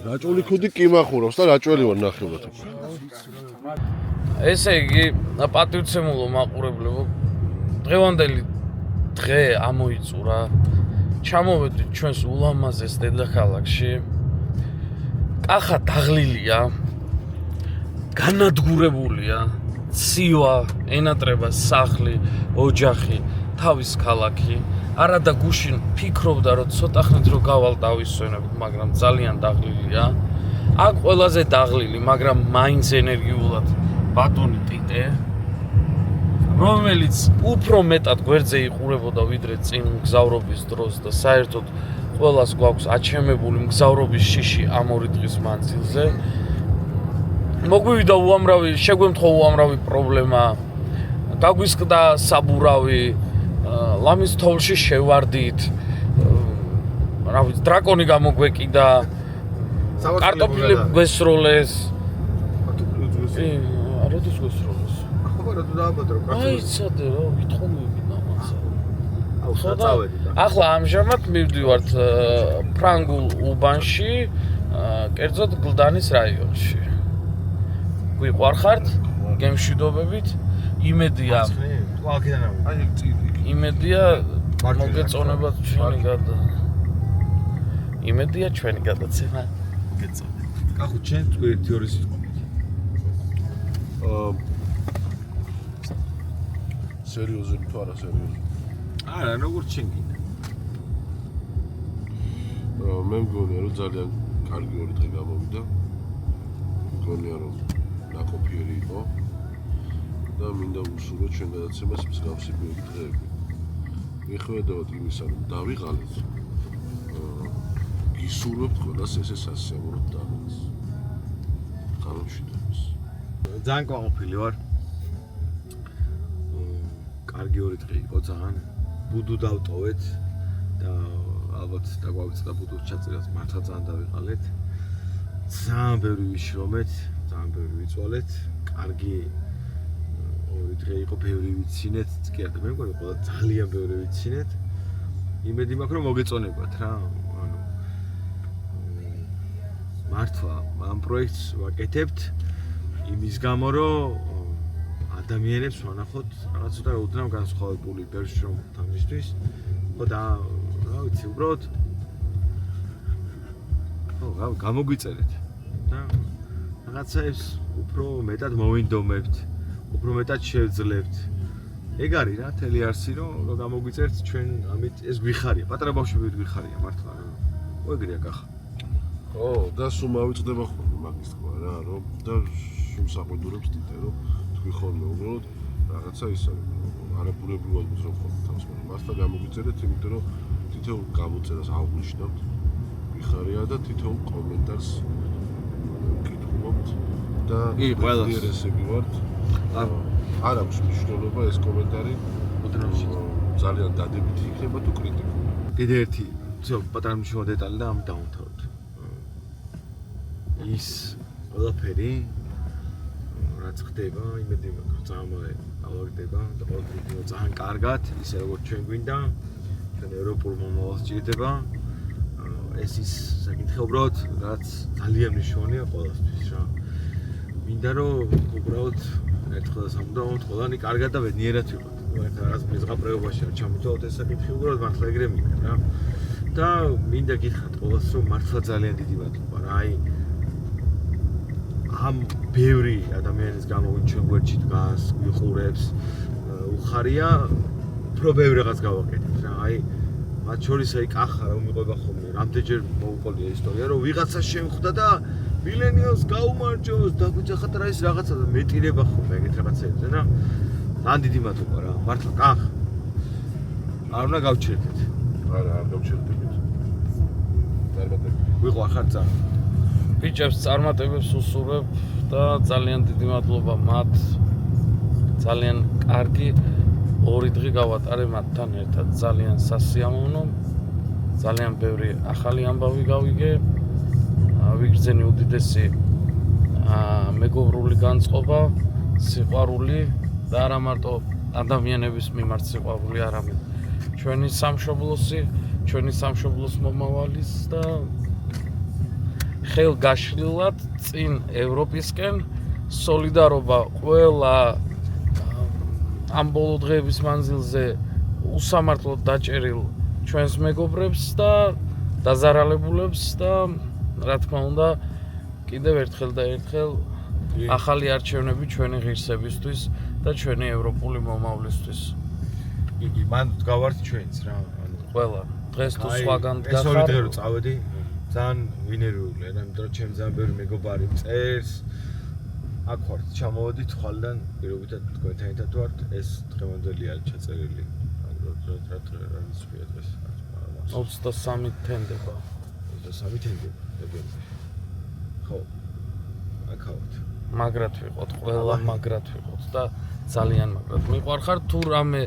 Speaker 2: რაჭული ქუდი კი მახურავს და რაჭველი ვარ ნახევრად.
Speaker 3: ესე იგი, პატივცემულო მაყურებლებო, დღევანდელი დღე ამოიწურა. ჩამოვედით ჩვენს ულამაზეს დედაქალაქში. კახა დაღლილია. განადგურებულია. ცივა, ენატრება სახლი, ოჯახი, თავის ქალაქი. არა და გუშინ ფიქრობდა რომ ცოტა ხნით რომ გავალ დავისვენებ, მაგრამ ძალიან დაღლილია. აქ ყველაზე დაღლილი, მაგრამ მაინც ენერგიულად ბატონი ტიტე, რომელიც უფრო მეტად გვერდზე იყურებოდა ვიდრე წინ მგზავრობის დროს და საერთოდ ყველას გვაქვს აჩემებული მგზავრობის შიში ამ 2 დღის მანძილზე. მოგვივიდა უამრავი, შეგვემთხვა უამრავი პრობლემა. გაგვისკდა საბურავი, ლამის თოვლში შევარდით. რა ვიცი, დრაკონი გამოგვეკიდა. კარტოფილები გვესროლეს. როდის გვესროლეს?
Speaker 1: ახლა რა თუ დააბადრო
Speaker 3: აი, ცადე რა, ვითხოვები დამაცა.
Speaker 1: აუ საწავედი და
Speaker 3: ახლა ამჟამად მივდივართ ფრანგულ უბანში, კერძოდ გლდანის რაიონში. გვიყვარხართ, გემშვიდობებით, იმედია, იმედია მოგეწონებათ ჩვენი იმედია ჩვენი გადაცემა გეწონებათ.
Speaker 1: კახო ჩვენ თუ 1-2 სიტყვით.
Speaker 2: სერიოზული თუ არა სერიოზული?
Speaker 1: არა, როგორც შენ გინდა.
Speaker 2: მე მგონია რომ ძალიან კარგი 2 დღე გამოვიდა. მგონია რომ ნაკოფიერი იყო და მინდა უსურვოთ ჩვენ გადაცემას მსგავსი დღეები. მიხედავთ იმისა, რომ დავიღალეთ, გისურვებთ ყველას ესე სასიამოვნო დაღლას. გამომშვიდობის.
Speaker 1: ძალიან კმაყოფილი ვარ. კარგი 2 დღე იყო ძალიან. ბუდუ დავტოვეთ და ალბათ დაგვაუწყდა ბუდუს ჩაწერას მართლა ძალიან დავიღალეთ. ძალიან ბევრი ვიშრომეთ, ძალიან ბევრი ვიწვალეთ. კარგი 2 დღე იყო, ბევრი ვიცინეთ, კი არა, მე მგონი ყველა ძალიან ბევრი ვიცინეთ. იმედი მაქვს რომ მოგეწონებათ რა. ანუ მართლა ამ პროექტს ვაკეთებთ იმის გამო რომ ადამიანებს ვანახოთ რაღაც ცოტა უდნავ განსხვავებული ბევრ შრომით ამისთვის. ხო და რა ვიცი, უბრალოდ ხო, გამოგვიწერეთ და რაღაცაებს უფრო მეტად მოვინდომებთ, უფრო მეტად შევძლებთ. ეგ არის რა, თელი არსი რომ გამოგვიწერთ ჩვენ ამით ეს გვიხარია, პატარა ბავშვებით გვიხარია მართლა რა. ეგრეა კახა.
Speaker 2: ხო, და სულ მავიწყდება ხოლმე მაგის თქვა რა, რომ და სულ საყვედურებს თითე რომ თქვი ხოლმე უბრალოდ რაღაცა ის არის, არაბურებულად გძნობ ხოლმე თავს, მაგრამ მართლა გამოგვიწერეთ, იმიტომ რომ თითოეულ გამოწერას აღვნიშნავთ, ვიხარია და თითოეულ კომენტარს ვკითხულობთ და ინტერესები ვართ. არ აქვს მნიშვნელობა ეს კომენტარი, ძალიან დადებითი იქნება თუ კრიტიკული.
Speaker 1: კიდე ერთი პატარა მნიშვნელოვანი დეტალი და ამით დავამთავროთ. ის ყველაფერი რაც ხდება, იმედი მაქვს ძალიან ავაგდება და ყოველთვის ძალიან კარგად, ისე როგორც ჩვენ გვინდა, ჩვენ ევროპულ მომავალს ჭირდება. ეს ის საკითხი უბრალოდ რაც ძალიან მნიშვნელოვანია ყველასთვის რა. მინდა რომ უბრალოდ ერთხელ სამუდამოდ ყველანი კარგად და ბედნიერად ვიყოთ. რაღაც მეზღაბრეობაში არ ჩამოთვალოთ ეს საკითხი, უბრალოდ მართლა ეგრე მინდა რა. და მინდა გითხრათ ყველას რომ მართლა ძალიან დიდი მადლობა რა. აი ამ ბევრი ადამიანის გამო ვინც ჩვენ გვერდში დგას, გვიყურებს, უხარია, უფრო ბევრი რაღაც გავაკეთეთ რა. აი მათ შორის აი კახა რომ მიყვება ხოლმე, რამდენჯერ მოუყოლია ისტორია, რომ ვიღაცა შემხვდა და მილენიალს გაუმარჯოს, დაგვიძახათ რა ის რაღაცა და მეტირება ხოლმე ეგეთ რაღაცებზე რა. ძალიან დიდი მადლობა რა, მართლა კახა. არ უნდა გავჩერდეთ.
Speaker 2: არა, არ გავჩერდებით. წარმატებით.
Speaker 1: ვიყვარხარ ძალიან.
Speaker 3: ბიჭებს წარმატებებს უსურვებ და ძალიან დიდი მადლობა მათ. ძალიან კარგი 2 დღე გავატარე მათთან ერთად, ძალიან სასიამოვნო. ძალიან ბევრი ახალი ამბავი გავიგე. ვიგრძენი უდიდესი მეგობრული განწყობა, სიყვარული და არა მარტო ადამიანების მიმართ სიყვარული, არამედ ჩვენი სამშობლოსი, ჩვენი სამშობლოს მომავალის და ხელგაშლილად წინ ევროპისკენ სოლიდარობა ყველა ამ ბოლო დღეების მანძილზე უსამართლოდ დაჭერილ ჩვენს მეგობრებს და დაზარალებულებს და რა თქმა უნდა კიდევ ერთხელ და ერთხელ ახალი არჩევნები ჩვენი ღირსებისთვის და ჩვენი ევროპული მომავლისთვის.
Speaker 1: იგი მან გავართ ჩვენც რა.
Speaker 3: ყველა დღეს თუ სხვაგან
Speaker 1: ეს 2 დღე რო წავედი ძალიან ვინერვიულია რა, იმიტომ რომ ჩემ ძალიან ბევრი მეგობარი წერს. აქ ვართ, ჩამოვედით ხვალიდან პირობითად თქვენთან ერთად ვართ, ეს დღევანდელი არის ჩაწერილი. რა ის ვია დღეს.
Speaker 3: 23 თენდება.
Speaker 1: 23 თენდება. ხო. აკავთ.
Speaker 3: მაგრად ვიყოთ, ყველა მაგრად ვიყოთ და ძალიან მაგრად მიყვარხარ თუ რამე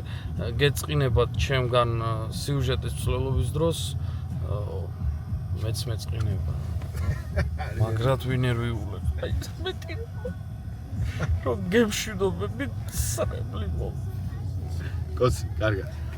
Speaker 3: გეწყინებათ ჩემგან სიუჟეტის ცვლილობის დროს მეც მეწყინება. მაგრად ვინერვიულებ. აი მეტი რომ გემშვიდობები სრებლი მო.
Speaker 1: კოცი, კარგად.